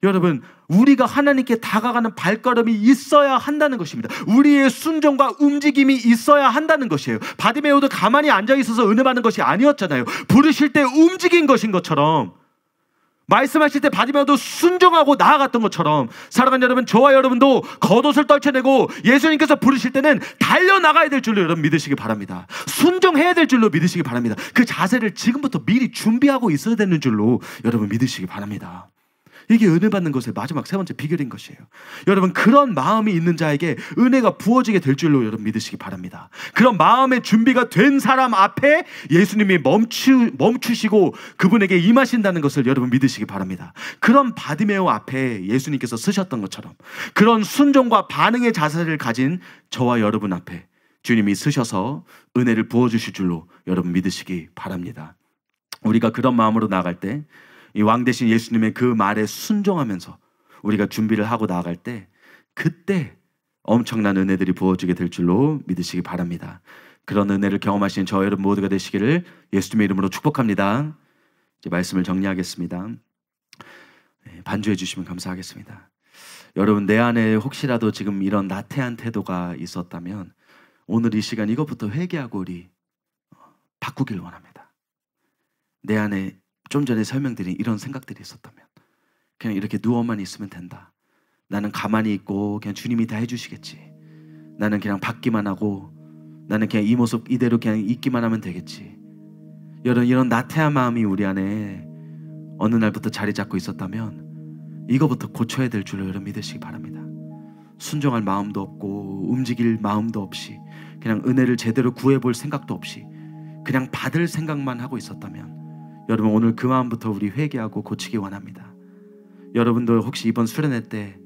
여러분, 우리가 하나님께 다가가는 발걸음이 있어야 한다는 것입니다. 우리의 순종과 움직임이 있어야 한다는 것이에요. 바디메오도 가만히 앉아있어서 은혜 받는 것이 아니었잖아요. 부르실 때 움직인 것인 것처럼, 말씀하실 때 바디메오도 순종하고 나아갔던 것처럼, 사랑하는 여러분, 저와 여러분도 겉옷을 떨쳐내고 예수님께서 부르실 때는 달려나가야 될 줄로 여러분 믿으시기 바랍니다. 순종해야 될 줄로 믿으시기 바랍니다. 그 자세를 지금부터 미리 준비하고 있어야 되는 줄로 여러분 믿으시기 바랍니다. 이게 은혜 받는 것의 마지막 세 번째 비결인 것이에요. 여러분, 그런 마음이 있는 자에게 은혜가 부어지게 될 줄로 여러분 믿으시기 바랍니다. 그런 마음의 준비가 된 사람 앞에 예수님이 멈추시고 그분에게 임하신다는 것을 여러분 믿으시기 바랍니다. 그런 바디메오 앞에 예수님께서 서셨던 것처럼 그런 순종과 반응의 자세를 가진 저와 여러분 앞에 주님이 서셔서 은혜를 부어주실 줄로 여러분 믿으시기 바랍니다. 우리가 그런 마음으로 나아갈 때, 이 왕 대신 예수님의 그 말에 순종하면서 우리가 준비를 하고 나아갈 때, 그때 엄청난 은혜들이 부어지게 될 줄로 믿으시기 바랍니다. 그런 은혜를 경험하시는 저 여러분 모두가 되시기를 예수님의 이름으로 축복합니다. 이제 말씀을 정리하겠습니다. 반주해 주시면 감사하겠습니다. 여러분, 내 안에 혹시라도 지금 이런 나태한 태도가 있었다면 오늘 이 시간 이것부터 회개하고 우리 바꾸길 원합니다. 내 안에 좀 전에 설명드린 이런 생각들이 있었다면 그냥 이렇게 누워만 있으면 된다. 나는 가만히 있고 그냥 주님이 다 해주시겠지. 나는 그냥 받기만 하고 나는 그냥 이 모습 이대로 그냥 있기만 하면 되겠지. 여러분, 이런 나태한 마음이 우리 안에 어느 날부터 자리 잡고 있었다면 이거부터 고쳐야 될 줄로 여러분 믿으시기 바랍니다. 순종할 마음도 없고 움직일 마음도 없이 그냥 은혜를 제대로 구해볼 생각도 없이 그냥 받을 생각만 하고 있었다면 여러분, 오늘 그 마음부터 우리 회개하고 고치기 원합니다. 여러분도 혹시 이번 수련회 때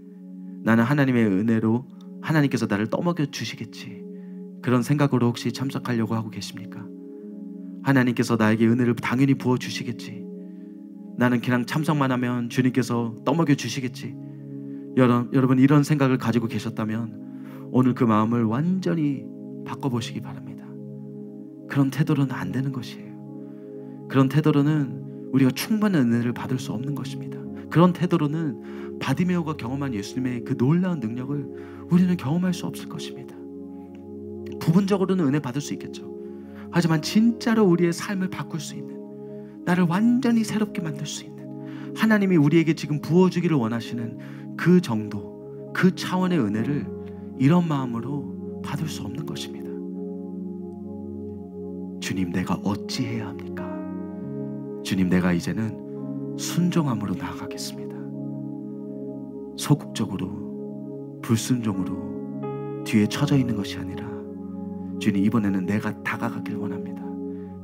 나는 하나님의 은혜로 하나님께서 나를 떠먹여 주시겠지, 그런 생각으로 혹시 참석하려고 하고 계십니까? 하나님께서 나에게 은혜를 당연히 부어주시겠지, 나는 그냥 참석만 하면 주님께서 떠먹여 주시겠지, 여러분 이런 생각을 가지고 계셨다면 오늘 그 마음을 완전히 바꿔보시기 바랍니다. 그런 태도로는 안 되는 것이에요. 그런 태도로는 우리가 충분한 은혜를 받을 수 없는 것입니다. 그런 태도로는 바디메오가 경험한 예수님의 그 놀라운 능력을 우리는 경험할 수 없을 것입니다. 부분적으로는 은혜 받을 수 있겠죠. 하지만 진짜로 우리의 삶을 바꿀 수 있는, 나를 완전히 새롭게 만들 수 있는, 하나님이 우리에게 지금 부어주기를 원하시는 그 정도, 그 차원의 은혜를 이런 마음으로 받을 수 없는 것입니다. 주님, 내가 어찌해야 합니까? 주님, 내가 이제는 순종함으로 나아가겠습니다. 소극적으로, 불순종으로 뒤에 처져 있는 것이 아니라 주님, 이번에는 내가 다가가길 원합니다.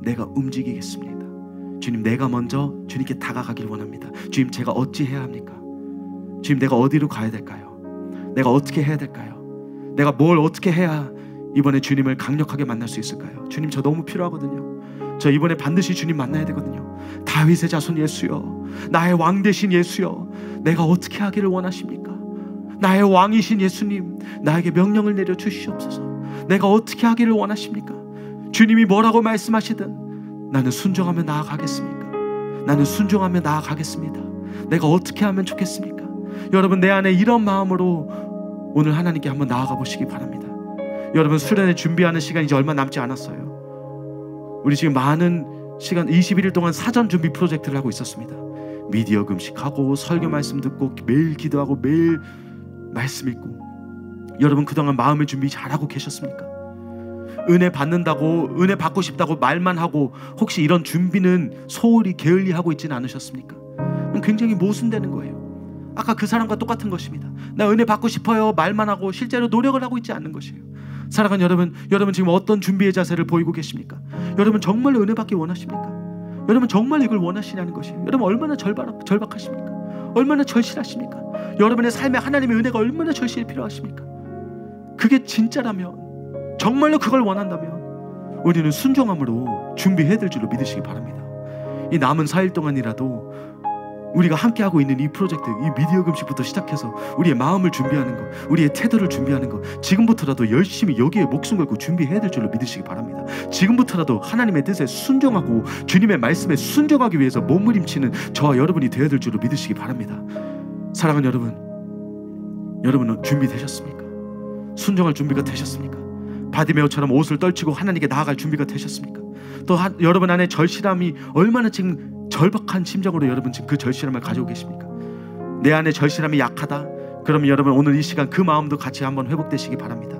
내가 움직이겠습니다. 주님, 내가 먼저 주님께 다가가길 원합니다. 주님, 제가 어찌해야 합니까? 주님, 내가 어디로 가야 될까요? 내가 어떻게 해야 될까요? 내가 뭘 어떻게 해야 이번에 주님을 강력하게 만날 수 있을까요? 주님, 저 너무 필요하거든요. 저 이번에 반드시 주님 만나야 되거든요. 다윗의 자손 예수여, 나의 왕 되신 예수여, 내가 어떻게 하기를 원하십니까? 나의 왕이신 예수님, 나에게 명령을 내려 주시옵소서. 내가 어떻게 하기를 원하십니까? 주님이 뭐라고 말씀하시든 나는 순종하며 나아가겠습니까? 나는 순종하며 나아가겠습니다. 내가 어떻게 하면 좋겠습니까? 여러분, 내 안에 이런 마음으로 오늘 하나님께 한번 나아가 보시기 바랍니다. 여러분, 수련회 준비하는 시간이 이제 얼마 남지 않았어요. 우리 지금 많은 시간, 21일 동안 사전 준비 프로젝트를 하고 있었습니다. 미디어 금식하고 설교 말씀 듣고 매일 기도하고 매일 말씀 읽고. 여러분, 그동안 마음의 준비 잘하고 계셨습니까? 은혜 받는다고, 은혜 받고 싶다고 말만 하고 혹시 이런 준비는 소홀히 게을리 하고 있지는 않으셨습니까? 굉장히 모순되는 거예요. 아까 그 사람과 똑같은 것입니다. 나 은혜 받고 싶어요 말만 하고 실제로 노력을 하고 있지 않는 것이에요. 사랑하는 여러분, 여러분 지금 어떤 준비의 자세를 보이고 계십니까? 여러분 정말로 은혜 받기 원하십니까? 여러분 정말 이걸 원하시냐는 것이에요. 여러분 얼마나 절박하십니까? 얼마나 절실하십니까? 여러분의 삶에 하나님의 은혜가 얼마나 절실히 필요하십니까? 그게 진짜라면, 정말로 그걸 원한다면 우리는 순종함으로 준비해야 될 줄로 믿으시기 바랍니다. 이 남은 4일 동안이라도 우리가 함께하고 있는 이 프로젝트, 이 미디어 금식부터 시작해서 우리의 마음을 준비하는 것, 우리의 태도를 준비하는 것, 지금부터라도 열심히 여기에 목숨 걸고 준비해야 될 줄로 믿으시기 바랍니다. 지금부터라도 하나님의 뜻에 순종하고 주님의 말씀에 순종하기 위해서 몸부림치는 저와 여러분이 되어야 될 줄로 믿으시기 바랍니다. 사랑하는 여러분, 여러분은 준비되셨습니까? 순종할 준비가 되셨습니까? 바디메오처럼 옷을 떨치고 하나님께 나아갈 준비가 되셨습니까? 또 여러분 안에 절실함이 얼마나 지금 절박한 심정으로 여러분 지금 그 절실함을 가지고 계십니까? 내 안에 절실함이 약하다? 그러면 여러분 오늘 이 시간 그 마음도 같이 한번 회복되시기 바랍니다.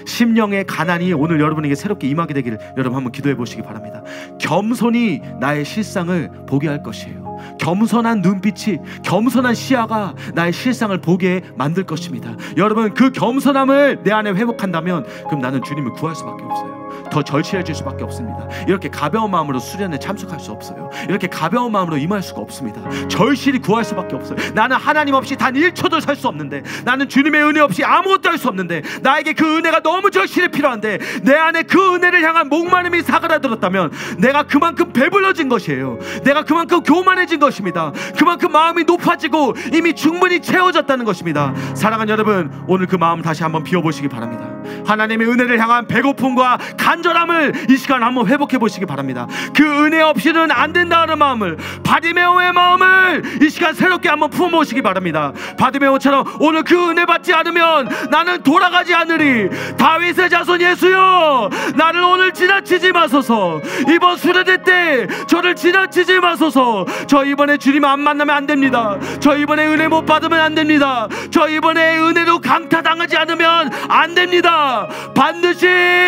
심령의 가난이 오늘 여러분에게 새롭게 임하게 되기를 여러분 한번 기도해 보시기 바랍니다. 겸손이 나의 실상을 보게 할 것이에요. 겸손한 눈빛이, 겸손한 시야가 나의 실상을 보게 만들 것입니다. 여러분 그 겸손함을 내 안에 회복한다면 그럼 나는 주님을 구할 수밖에 없어요. 더 절실해질 수밖에 없습니다. 이렇게 가벼운 마음으로 수련에 참석할 수 없어요. 이렇게 가벼운 마음으로 임할 수가 없습니다. 절실히 구할 수밖에 없어요. 나는 하나님 없이 단 1초도 살 수 없는데, 나는 주님의 은혜 없이 아무것도 할 수 없는데, 나에게 그 은혜가 너무 절실히 필요한데 내 안에 그 은혜를 향한 목마름이 사그라들었다면 내가 그만큼 배불러진 것이에요. 내가 그만큼 교만해진 것입니다. 그만큼 마음이 높아지고 이미 충분히 채워졌다는 것입니다. 사랑하는 여러분, 오늘 그 마음 다시 한번 비워보시기 바랍니다. 하나님의 은혜를 향한 배고픔과 간절함을 이 시간 한번 회복해 보시기 바랍니다. 그 은혜 없이는 안 된다는 마음을, 바디메오의 마음을 이 시간 새롭게 한번 품어보시기 바랍니다. 바디메오처럼 오늘 그 은혜 받지 않으면 나는 돌아가지 않으리. 다윗의 자손 예수여, 나를 오늘 지나치지 마소서. 이번 수련회 때 저를 지나치지 마소서. 저 이번에 주님 안 만나면 안 됩니다. 저 이번에 은혜 못 받으면 안 됩니다. 저 이번에 은혜로 강타당하지 않으면 안 됩니다. 반드시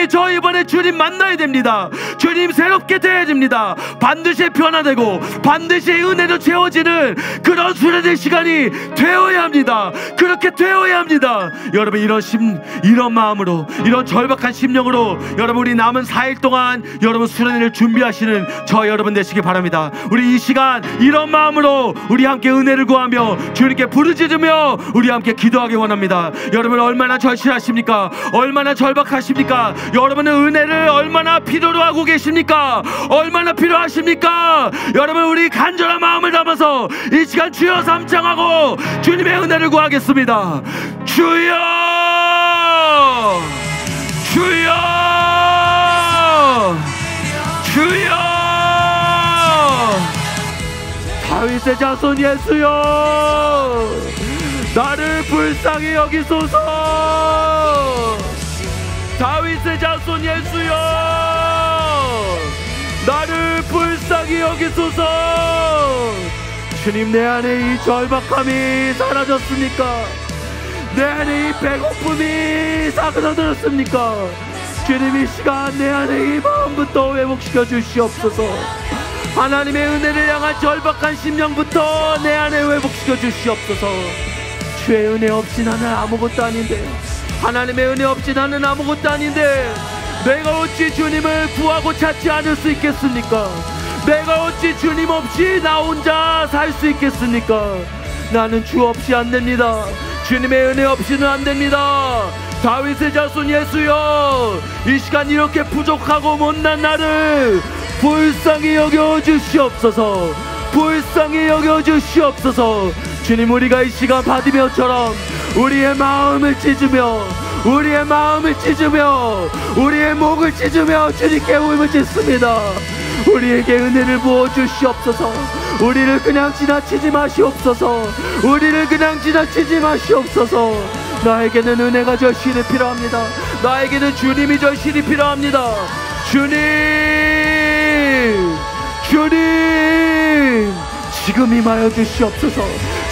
저 이번에 주님 만나야 됩니다. 주님 새롭게 돼야 됩니다. 반드시 변화되고 반드시 은혜로 채워지는 그런 수련의 시간이 되어야 합니다. 그렇게 되어야 합니다. 여러분 이런 마음으로, 이런 절박한 심령으로 여러분 우리 남은 4일 동안 여러분 수련회를 준비하시는 저 여러분 되시기 바랍니다. 우리 이 시간 이런 마음으로 우리 함께 은혜를 구하며 주님께 부르짖으며 우리 함께 기도하기 원합니다. 여러분 얼마나 절실하십니까? 얼마나 절박하십니까? 여러분은 은혜를 얼마나 필요로 하고 계십니까? 얼마나 필요하십니까? 여러분 우리 간절한 마음을 담아서 이 시간 주여 삼창하고 주님의 은혜를 구하겠습니다. 주여, 주여, 주여. 다윗의 자손 예수여, 나를 불쌍히 여기소서. 다윗의 자손 예수여, 나를 불쌍히 여기소서. 주님, 내 안에 이 절박함이 사라졌습니까? 내 안에 이 배고픔이 사그라들었습니까? 주님 이 시간 내 안에 이 마음부터 회복시켜 주시옵소서. 하나님의 은혜를 향한 절박한 심령부터 내 안에 회복시켜 주시옵소서. 주의 은혜 없이 나는 아무것도 아닌데, 하나님의 은혜 없이 나는 아무것도 아닌데 내가 어찌 주님을 구하고 찾지 않을 수 있겠습니까? 내가 어찌 주님 없이 나 혼자 살 수 있겠습니까? 나는 주 없이 안 됩니다. 주님의 은혜 없이는 안 됩니다. 다윗의 자손 예수여, 이 시간 이렇게 부족하고 못난 나를 불쌍히 여겨 주시옵소서. 불쌍히 여겨 주시옵소서. 주님, 우리가 이 시간 바디메어처럼 우리의 마음을 찢으며 우리의 마음을 찢으며 우리의 목을 찢으며 주님께 울음을 짓습니다. 우리에게 은혜를 부어 주시옵소서. 우리를 그냥 지나치지 마시옵소서. 우리를 그냥 지나치지 마시옵소서. 나에게는 은혜가 절실히 필요합니다. 나에게는 주님이 절실히 필요합니다. 주님, 주님, 지금 임하여 주시옵소서.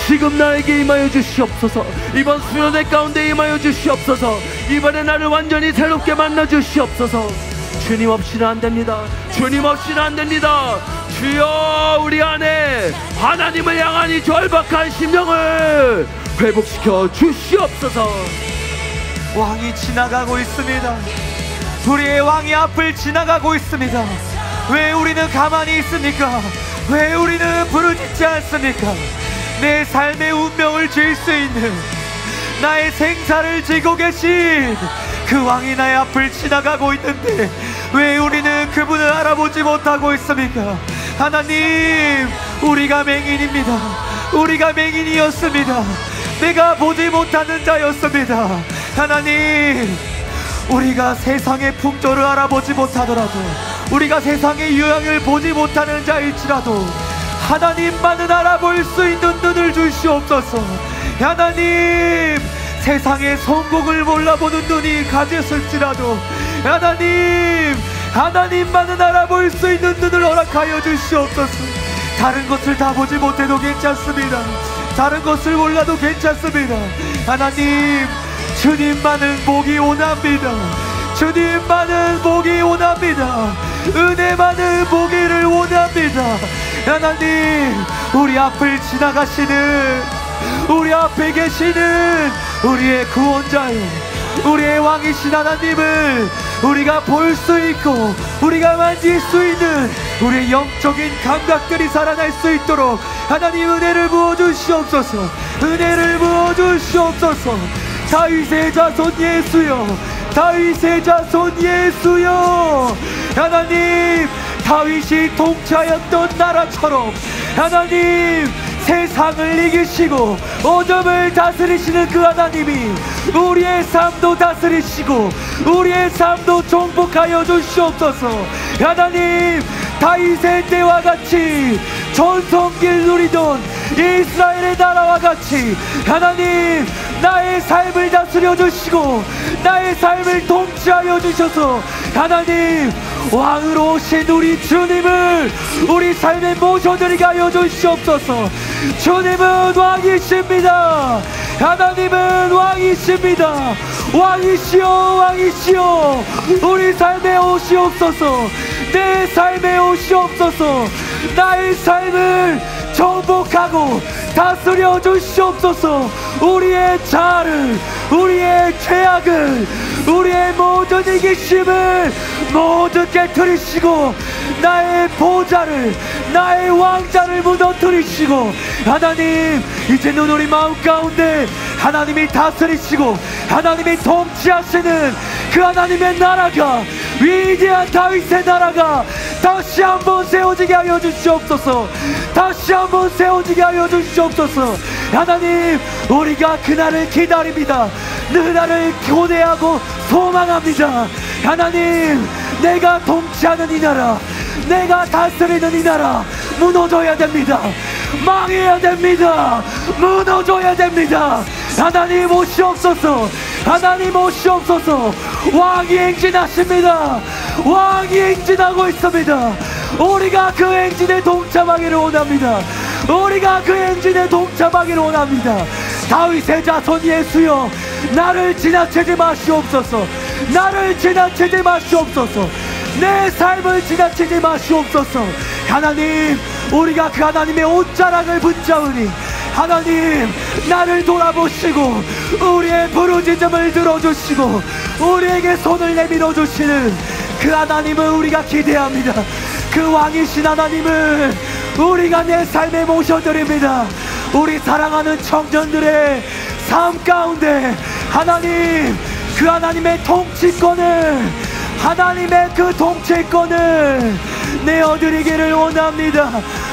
지금 나에게 임하여 주시옵소서. 이번 수련회 가운데 임하여 주시옵소서. 이번에 나를 완전히 새롭게 만나 주시옵소서. 주님 없이는 안 됩니다. 주님 없이는 안 됩니다. 주여, 우리 안에 하나님을 향한 이 절박한 심령을 회복시켜 주시옵소서. 왕이 지나가고 있습니다. 우리의 왕이 앞을 지나가고 있습니다. 왜 우리는 가만히 있습니까? 왜 우리는 부르짖지 않습니까? 내 삶의 운명을 질 수 있는, 나의 생사를 지고 계신 그 왕이 나의 앞을 지나가고 있는데 왜 우리는 그분을 알아보지 못하고 있습니까? 하나님, 우리가 맹인입니다. 우리가 맹인이었습니다. 내가 보지 못하는 자였습니다. 하나님, 우리가 세상의 풍조를 알아보지 못하더라도, 우리가 세상의 유형을 보지 못하는 자일지라도 하나님만은 알아볼 수 있는 눈을 주시옵소서. 하나님, 세상의 성공을 몰라보는 눈이 가졌을지라도 하나님, 하나님만은 알아볼 수 있는 눈을 허락하여 주시옵소서. 다른 것을 다 보지 못해도 괜찮습니다. 다른 것을 몰라도 괜찮습니다. 하나님, 주님만은 복이 원합니다. 주님만은 복이 원합니다. 은혜만은 보기를 원합니다. 하나님, 우리 앞을 지나가시는, 우리 앞에 계시는 우리의 구원자요, 우리의 왕이신 하나님을 우리가 볼 수 있고 우리가 만질 수 있는 우리의 영적인 감각들이 살아날 수 있도록 하나님 은혜를 부어주시옵소서. 은혜를 부어주시옵소서. 다윗의 자손 예수여, 다윗의 자손 예수여. 하나님, 다윗이 통치하였던 나라처럼 하나님, 세상을 이기시고 어둠을 다스리시는 그 하나님이 우리의 삶도 다스리시고 우리의 삶도 정복하여 주시옵소서. 하나님, 다윗의 때와 같이 전성기를 누리던 이스라엘의 나라와 같이 하나님, 나의 삶을 다스려 주시고 나의 삶을 통치하여 주셔서 하나님, 왕으로 오신 우리 주님을 우리 삶에 모셔드리게 하여 주시옵소서. 주님은 왕이십니다. 하나님은 왕이십니다. 왕이시여, 왕이시여, 우리 삶에 오시옵소서. 내 삶에 오시옵소서. 나의 삶을 정복하고 다스려 주시옵소서. 우리의 자아를, 우리의 죄악을, 우리의 모든 이기심을 모두 깨뜨리시고 나의 보좌를, 나의 왕자를 무너뜨리시고 하나님, 이제는 우리 마음 가운데 하나님이 다스리시고 하나님이 통치하시는 그 하나님의 나라가, 위대한 다윗의 나라가 다시 한번 세워지게 하여 주시옵소서. 다시 한번 세워지게 하여 주시옵소서. 하나님, 우리가 그날을 기다립니다. 그날을 고대하고 소망합니다. 하나님, 내가 통치하는 이 나라, 내가 다스리는 이 나라 무너져야 됩니다. 망해야 됩니다. 무너져야 됩니다. 하나님 오시옵소서. 하나님 오시옵소서. 왕이 행진하십니다. 왕이 행진하고 있습니다. 우리가 그 행진에 동참하기를 원합니다. 우리가 그 행진에 동참하기를 원합니다. 다윗의 자손 예수여, 나를 지나치지 마시옵소서. 나를 지나치지 마시옵소서. 내 삶을 지나치지 마시옵소서. 하나님, 우리가 그 하나님의 옷자락을 붙잡으니 하나님, 나를 돌아보시고 우리의 부르짖음을 들어주시고 우리에게 손을 내밀어 주시는 그 하나님을 우리가 기대합니다. 그 왕이신 하나님을 우리가 내 삶에 모셔드립니다. 우리 사랑하는 청년들의 삶 가운데 하나님, 그 하나님의 통치권을, 하나님의 그 통치권을 내어드리기를 원합니다.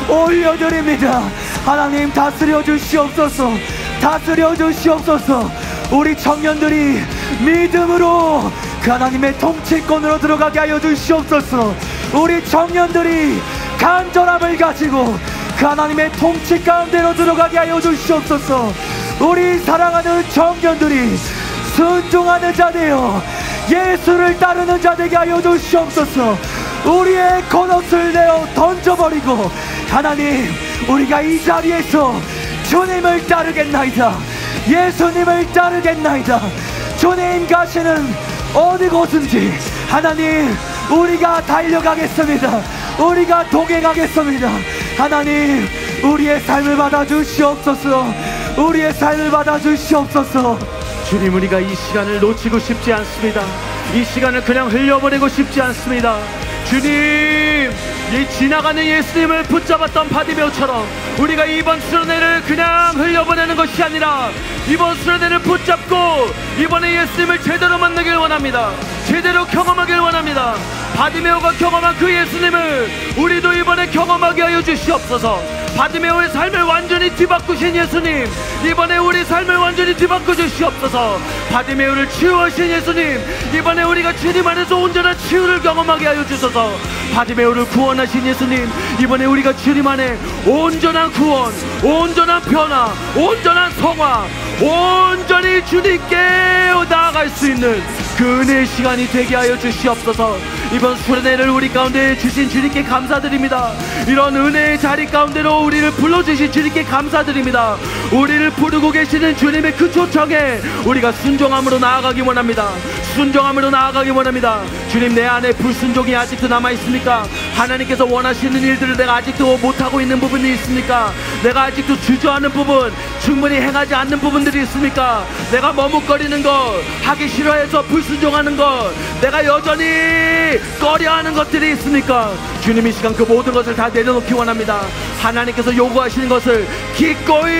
올려드립니다. 하나님, 다스려 주시옵소서. 다스려 주시옵소서. 우리 청년들이 믿음으로 그 하나님의 통치권으로 들어가게 하여 주시옵소서. 우리 청년들이 간절함을 가지고 그 하나님의 통치 가운데로 들어가게 하여 주시옵소서. 우리 사랑하는 청년들이 순종하는 자 되어 예수를 따르는 자 되게 하여 주시옵소서. 우리의 겉옷을 내어 던져버리고 하나님, 우리가 이 자리에서 주님을 따르겠나이다. 예수님을 따르겠나이다. 주님 가시는 어디 곳인지 하나님, 우리가 달려가겠습니다. 우리가 동행하겠습니다. 하나님, 우리의 삶을 받아주시옵소서. 우리의 삶을 받아주시옵소서. 주님, 우리가 이 시간을 놓치고 싶지 않습니다. 이 시간을 그냥 흘려보내고 싶지 않습니다. 주님, 이 지나가는 예수님을 붙잡았던 바디메오처럼 우리가 이번 수련회를 그냥 흘려보내는 것이 아니라 이번 수련회를 붙잡고 이번에 예수님을 제대로 만나길 원합니다. 제대로 경험하길 원합니다. 바디메오가 경험한 그 예수님을 우리도 이번에 경험하게 하여 주시옵소서. 바디메오의 삶을 완전히 뒤바꾸신 예수님, 이번에 우리 삶을 완전히 뒤바꿔 주시옵소서. 바디메오를 치유하신 예수님, 이번에 우리가 주님 안에서 온전한 치유를 경험하게 하여 주소서. 바디메오를 구원하신 예수님, 이번에 우리가 주님 안에 온전한 구원, 온전한 변화, 온전한 성화, 온전히 주님께 나아갈 수 있는 그 은혜의 시간이 되게 하여 주시옵소서. 이번 수련회를 우리 가운데 주신 주님께 감사드립니다. 이런 은혜의 자리 가운데로 우리를 불러주신 주님께 감사드립니다. 우리를 부르고 계시는 주님의 그 초청에 우리가 순종함으로 나아가기 원합니다. 순종함으로 나아가기 원합니다. 주님, 내 안에 불순종이 아직도 남아있습니까? 하나님께서 원하시는 일들을 내가 아직도 못하고 있는 부분이 있습니까? 내가 아직도 주저하는 부분, 충분히 행하지 않는 부분들이 있습니까? 내가 머뭇거리는 것, 하기 싫어해서 불순종하는 것, 내가 여전히 꺼려하는 것들이 있습니까? 주님, 이 시간 그 모든 것을 다 내려놓기 원합니다. 하나님께서 요구하시는 것을 기꺼이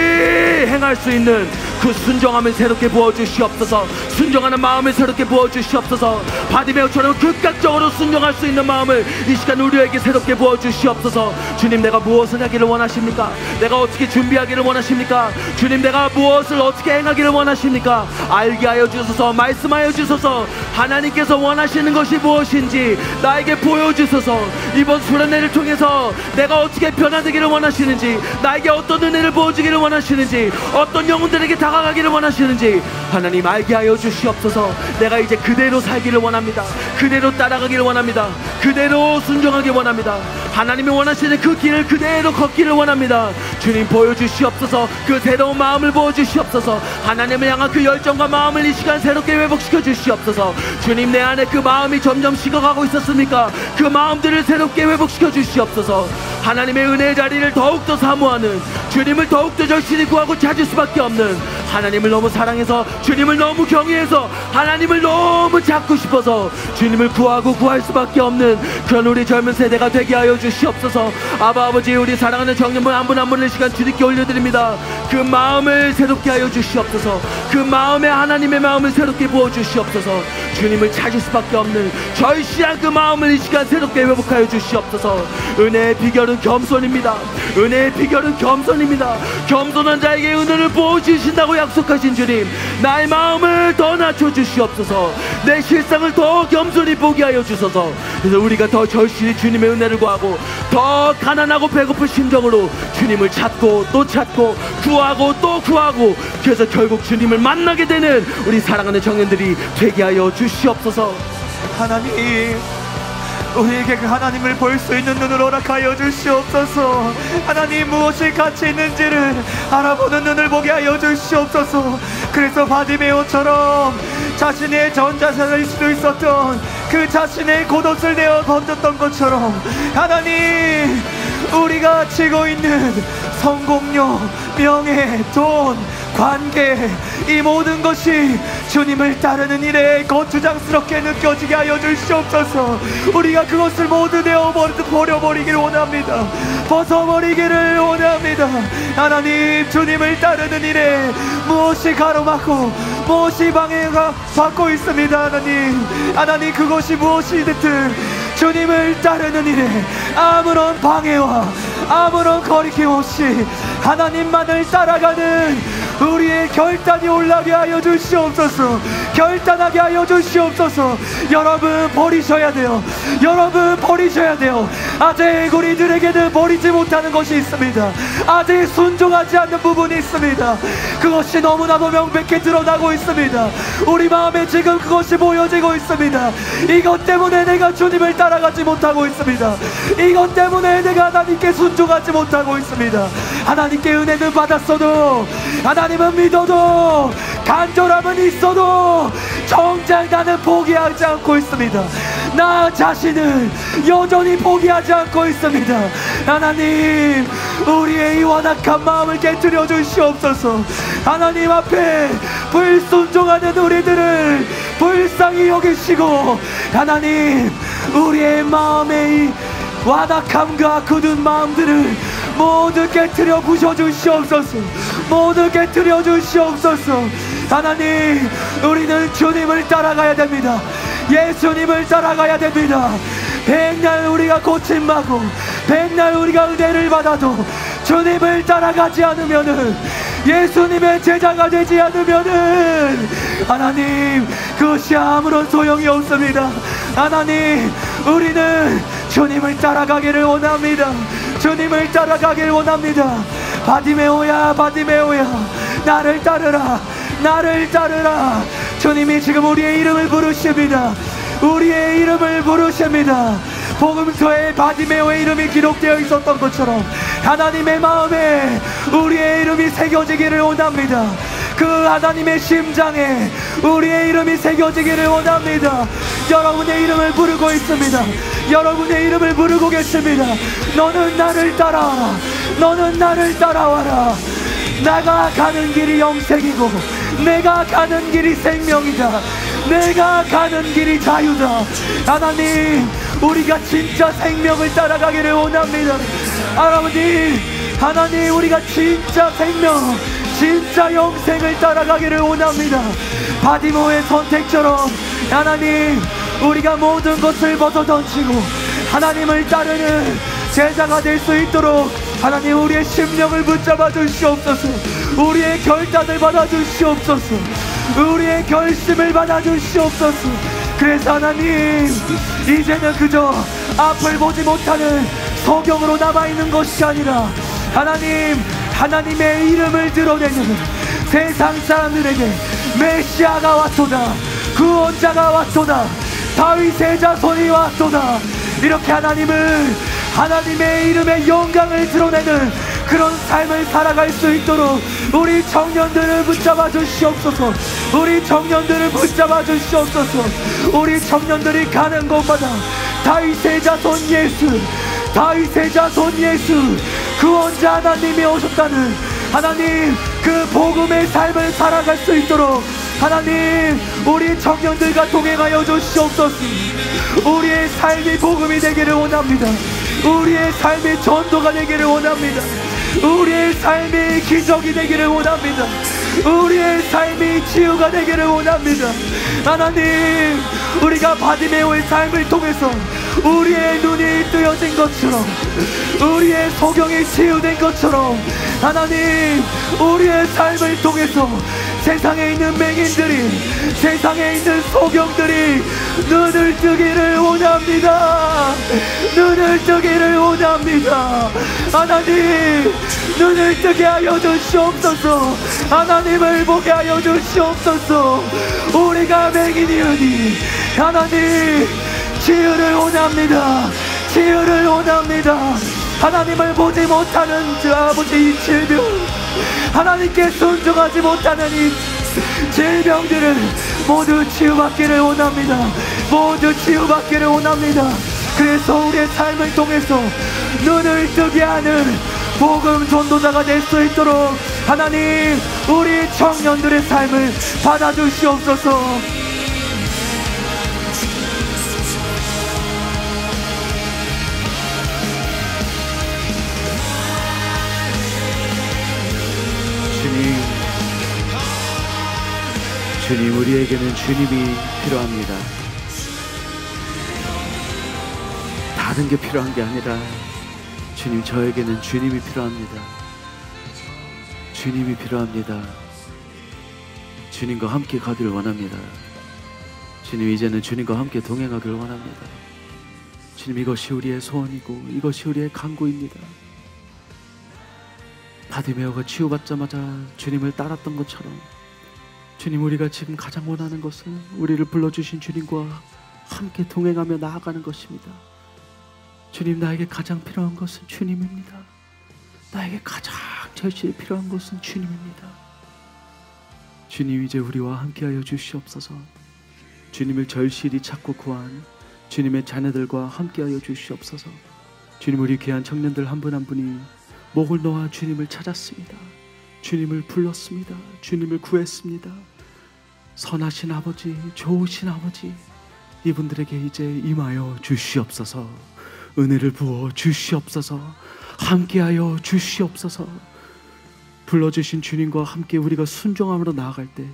행할 수 있는 그 순종함을 새롭게 부어주시옵소서. 순종하는 마음을 새롭게 부어주시옵소서. 바디메오처럼 극각적으로 순종할 수 있는 마음을 이 시간 우리에게 새롭게 부어주시옵소서. 주님, 내가 무엇을 하기를 원하십니까? 내가 어떻게 준비하기를 원하십니까? 주님, 내가 무엇을 어떻게 행하기를 원하십니까? 알게 하여 주소서. 말씀하여 주소서. 하나님께서 원하시는 것이 무엇인지 나에게 보여주소서. 이번 수련회를 통해서 내가 어떻게 변화되기를 원하시는지, 나에게 어떤 은혜를 부어주기를 원하시는지, 어떤 영혼들에게 다가가기를 원하시는지 하나님 알게 하여 주시옵소서. 내가 이제 그대로 살기를 원합니다. 그대로 따라가기를 원합니다. 그대로 순종하기 원합니다. 하나님이 원하시는 그 길을 그대로 걷기를 원합니다. 주님, 보여주시옵소서. 그 새로운 마음을 보여주시옵소서. 하나님을 향한 그 열정과 마음을 이 시간 새롭게 회복시켜 주시옵소서. 주님, 내 안에 그 마음이 점점 식어가고 있었습니까? 그 마음들을 새롭게 회복시켜 주시옵소서. 하나님의 은혜의 자리를 더욱더 사모하는, 주님을 더욱더 절실히 구하고 찾을 수밖에 없는, 하나님을 너무 사랑해서, 주님을 너무 경외해서, 하나님을 너무 찾고 싶어서 주님을 구하고 구할 수밖에 없는 그런 우리 젊은 세대가 되게 하여 주시옵소서. 아버지, 우리 사랑하는 청년분 한 분 한 분을 시간 주님께 올려드립니다. 그 마음을 새롭게 하여 주시옵소서. 그 마음에 하나님의 마음을 새롭게 부어주시옵소서. 주님을 찾을 수밖에 없는 절실한 그 마음을 이 시간 새롭게 회복하여 주시옵소서. 은혜의 비결은 겸손입니다. 은혜의 비결은 겸손입니다. 겸손한 자에게 은혜를 부어주신다고 약속하신 주님, 나의 마음을 더 낮춰주시옵소서. 내 실상을 더 겸손히 보게 하여 주소서. 그래서 우리가 더 절실히 주님의 은혜를 구하고 더 가난하고 배고픈 심정으로 주님을 찾고 또 찾고 구하고 또 구하고, 그래서 결국 주님을 만나게 되는 우리 사랑하는 청년들이 되게 하여 주시옵소서. 하나님, 우리에게 그 하나님을 볼 수 있는 눈을 허락하여 주시옵소서. 하나님 무엇이 가치 있는지를 알아보는 눈을 보게 하여 주시옵소서. 그래서 바디메오처럼 자신의 전자산일 수도 있었던 그 자신의 겉옷을 내어 던졌던 것처럼 하나님, 우리가 지고 있는 성공력, 명예, 돈, 관계, 이 모든 것이 주님을 따르는 일에 거추장스럽게 느껴지게 하여 주시옵소서. 우리가 그것을 모두 버려버리기를 원합니다. 벗어버리기를 원합니다. 하나님, 주님을 따르는 일에 무엇이 가로막고 무엇이 방해가 받고 있습니다. 하나님, 그것이 무엇이든 주님을 따르는 일에 아무런 방해와 아무런 거리낌 없이 하나님만을 따라가는 우리의 결단이 올라게 하여 주시옵소서. 결단하게 하여 주시옵소서. 여러분, 버리셔야 돼요. 여러분, 버리셔야 돼요. 아직 우리들에게는 버리지 못하는 것이 있습니다. 아직 순종하지 않는 부분이 있습니다. 그것이 너무나도 명백히 드러나고 있습니다. 우리 마음에 지금 그것이 보여지고 있습니다. 이것 때문에 내가 주님을 따라가지 못하고 있습니다. 이것 때문에 내가 하나님께 순종하지 못하고 있습니다. 하나님께 은혜는 받았어도, 하나님은 믿어도, 간절함은 있어도 정작 나는 포기하지 않고 있습니다. 나 자신을 여전히 포기하지 않고 있습니다. 하나님, 우리의 이 완악한 마음을 깨뜨려 주시옵소서. 하나님 앞에 불순종하는 우리들을 불쌍히 여기시고, 하나님, 우리의 마음의 이 완악함과 굳은 마음들을 모두 깨뜨려 부셔주시옵소서. 모두 깨뜨려 주시옵소서. 하나님, 우리는 주님을 따라가야 됩니다. 예수님을 따라가야 됩니다. 백날 우리가 고침받고 백날 우리가 은혜를 받아도 주님을 따라가지 않으면은, 예수님의 제자가 되지 않으면은 하나님, 그것이 아무런 소용이 없습니다. 하나님, 우리는 주님을 따라가기를 원합니다. 주님을 따라가기를 원합니다. 바디메오야, 바디메오야, 나를 따르라, 나를 따르라. 주님이 지금 우리의 이름을 부르십니다. 우리의 이름을 부르십니다. 복음서에 바디메오의 이름이 기록되어 있었던 것처럼 하나님의 마음에 우리의 이름이 새겨지기를 원합니다. 그 하나님의 심장에 우리의 이름이 새겨지기를 원합니다. 여러분의 이름을 부르고 있습니다. 여러분의 이름을 부르고 계십니다. 너는 나를 따라와라. 너는 나를 따라와라. 내가 가는 길이 영생이고 내가 가는 길이 생명이다. 내가 가는 길이 자유다. 하나님, 우리가 진짜 생명을 따라가기를 원합니다. 하나님, 우리가 진짜 생명, 진짜 영생을 따라가기를 원합니다. 바디모의 선택처럼 하나님, 우리가 모든 것을 벗어던지고 하나님을 따르는 제자가 될 수 있도록 하나님, 우리의 심령을 붙잡아 주시옵소서. 우리의 결단을 받아 주시옵소서. 우리의 결심을 받아 주시옵소서. 그래서 하나님, 이제는 그저 앞을 보지 못하는 소경으로 남아있는 것이 아니라 하나님, 하나님의 이름을 드러내는 세상 사람들에게 메시아가 왔도다, 구원자가 왔도다, 다윗의 자손이 왔도다, 이렇게 하나님의 이름의 영광을 드러내는 그런 삶을 살아갈 수 있도록 우리 청년들을 붙잡아 주시옵소서. 우리 청년들을 붙잡아 주시옵소서. 우리 청년들이 가는 곳마다 다윗의 자손 예수, 다윗의 자손 예수, 구원자 하나님이 오셨다는 하나님, 그 복음의 삶을 살아갈 수 있도록 하나님, 우리 청년들과 동행하여 주시옵소서. 우리의 삶이 복음이 되기를 원합니다. 우리의 삶이 전도가 되기를 원합니다. 우리의 삶이 기적이 되기를 원합니다. 우리의 삶이 치유가 되기를 원합니다. 하나님, 우리가 바디메오의 삶을 통해서 우리의 눈이 뜨여진 것처럼, 우리의 소경이 치유된 것처럼 하나님, 우리의 삶을 통해서 세상에 있는 맹인들이, 세상에 있는 소경들이 눈을 뜨기를 원합니다. 눈을 뜨기를 원합니다. 하나님, 눈을 뜨게 하여 주시옵소서. 하나님을 보게 하여 주시옵소서. 우리가 맹인이으니 하나님, 치유를 원합니다. 치유를 원합니다. 하나님을 보지 못하는 저 아버지 이 질병, 하나님께 순종하지 못하는 이 질병들을 모두 치유받기를 원합니다. 모두 치유받기를 원합니다. 그래서 우리의 삶을 통해서 눈을 뜨게 하는 복음 전도자가 될 수 있도록 하나님, 우리 청년들의 삶을 받아주시옵소서. 주님, 우리에게는 주님이 필요합니다. 다른 게 필요한 게 아니라 주님, 저에게는 주님이 필요합니다. 주님이 필요합니다. 주님과 함께 가기를 원합니다. 주님, 이제는 주님과 함께 동행하기를 원합니다. 주님, 이것이 우리의 소원이고 이것이 우리의 간구입니다. 바디메오가 치유받자마자 주님을 따랐던 것처럼 주님, 우리가 지금 가장 원하는 것은 우리를 불러주신 주님과 함께 동행하며 나아가는 것입니다. 주님, 나에게 가장 필요한 것은 주님입니다. 나에게 가장 절실히 필요한 것은 주님입니다. 주님, 이제 우리와 함께하여 주시옵소서. 주님을 절실히 찾고 구한 주님의 자녀들과 함께하여 주시옵소서. 주님, 우리 귀한 청년들 한 분 한 분이 목을 놓아 주님을 찾았습니다. 주님을 불렀습니다. 주님을 구했습니다. 선하신 아버지, 좋으신 아버지, 이분들에게 이제 임하여 주시옵소서. 은혜를 부어 주시옵소서. 함께하여 주시옵소서. 불러주신 주님과 함께 우리가 순종함으로 나아갈 때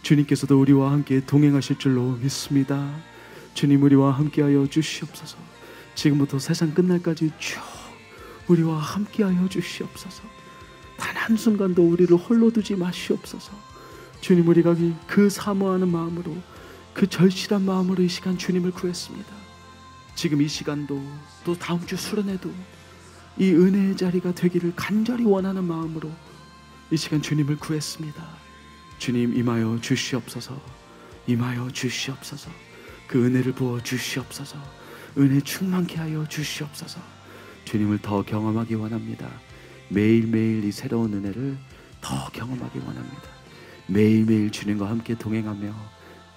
주님께서도 우리와 함께 동행하실 줄로 믿습니다. 주님, 우리와 함께하여 주시옵소서. 지금부터 세상 끝날까지 쭉 우리와 함께하여 주시옵소서. 단 한순간도 우리를 홀로 두지 마시옵소서. 주님, 우리가 그 사모하는 마음으로, 그 절실한 마음으로 이 시간 주님을 구했습니다. 지금 이 시간도 또 다음 주 수련회도 이 은혜의 자리가 되기를 간절히 원하는 마음으로 이 시간 주님을 구했습니다. 주님, 임하여 주시옵소서. 임하여 주시옵소서. 그 은혜를 부어 주시옵소서. 은혜 충만케 하여 주시옵소서. 주님을 더 경험하기 원합니다. 매일매일 이 새로운 은혜를 더 경험하기 원합니다. 매일매일 주님과 함께 동행하며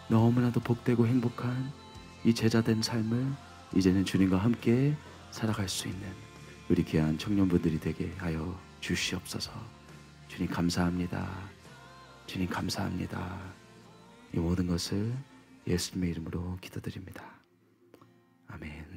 너무나도 복되고 행복한 이 제자된 삶을 이제는 주님과 함께 살아갈 수 있는 우리 귀한 청년분들이 되게 하여 주시옵소서. 주님, 감사합니다. 주님, 감사합니다. 이 모든 것을 예수님의 이름으로 기도드립니다. 아멘.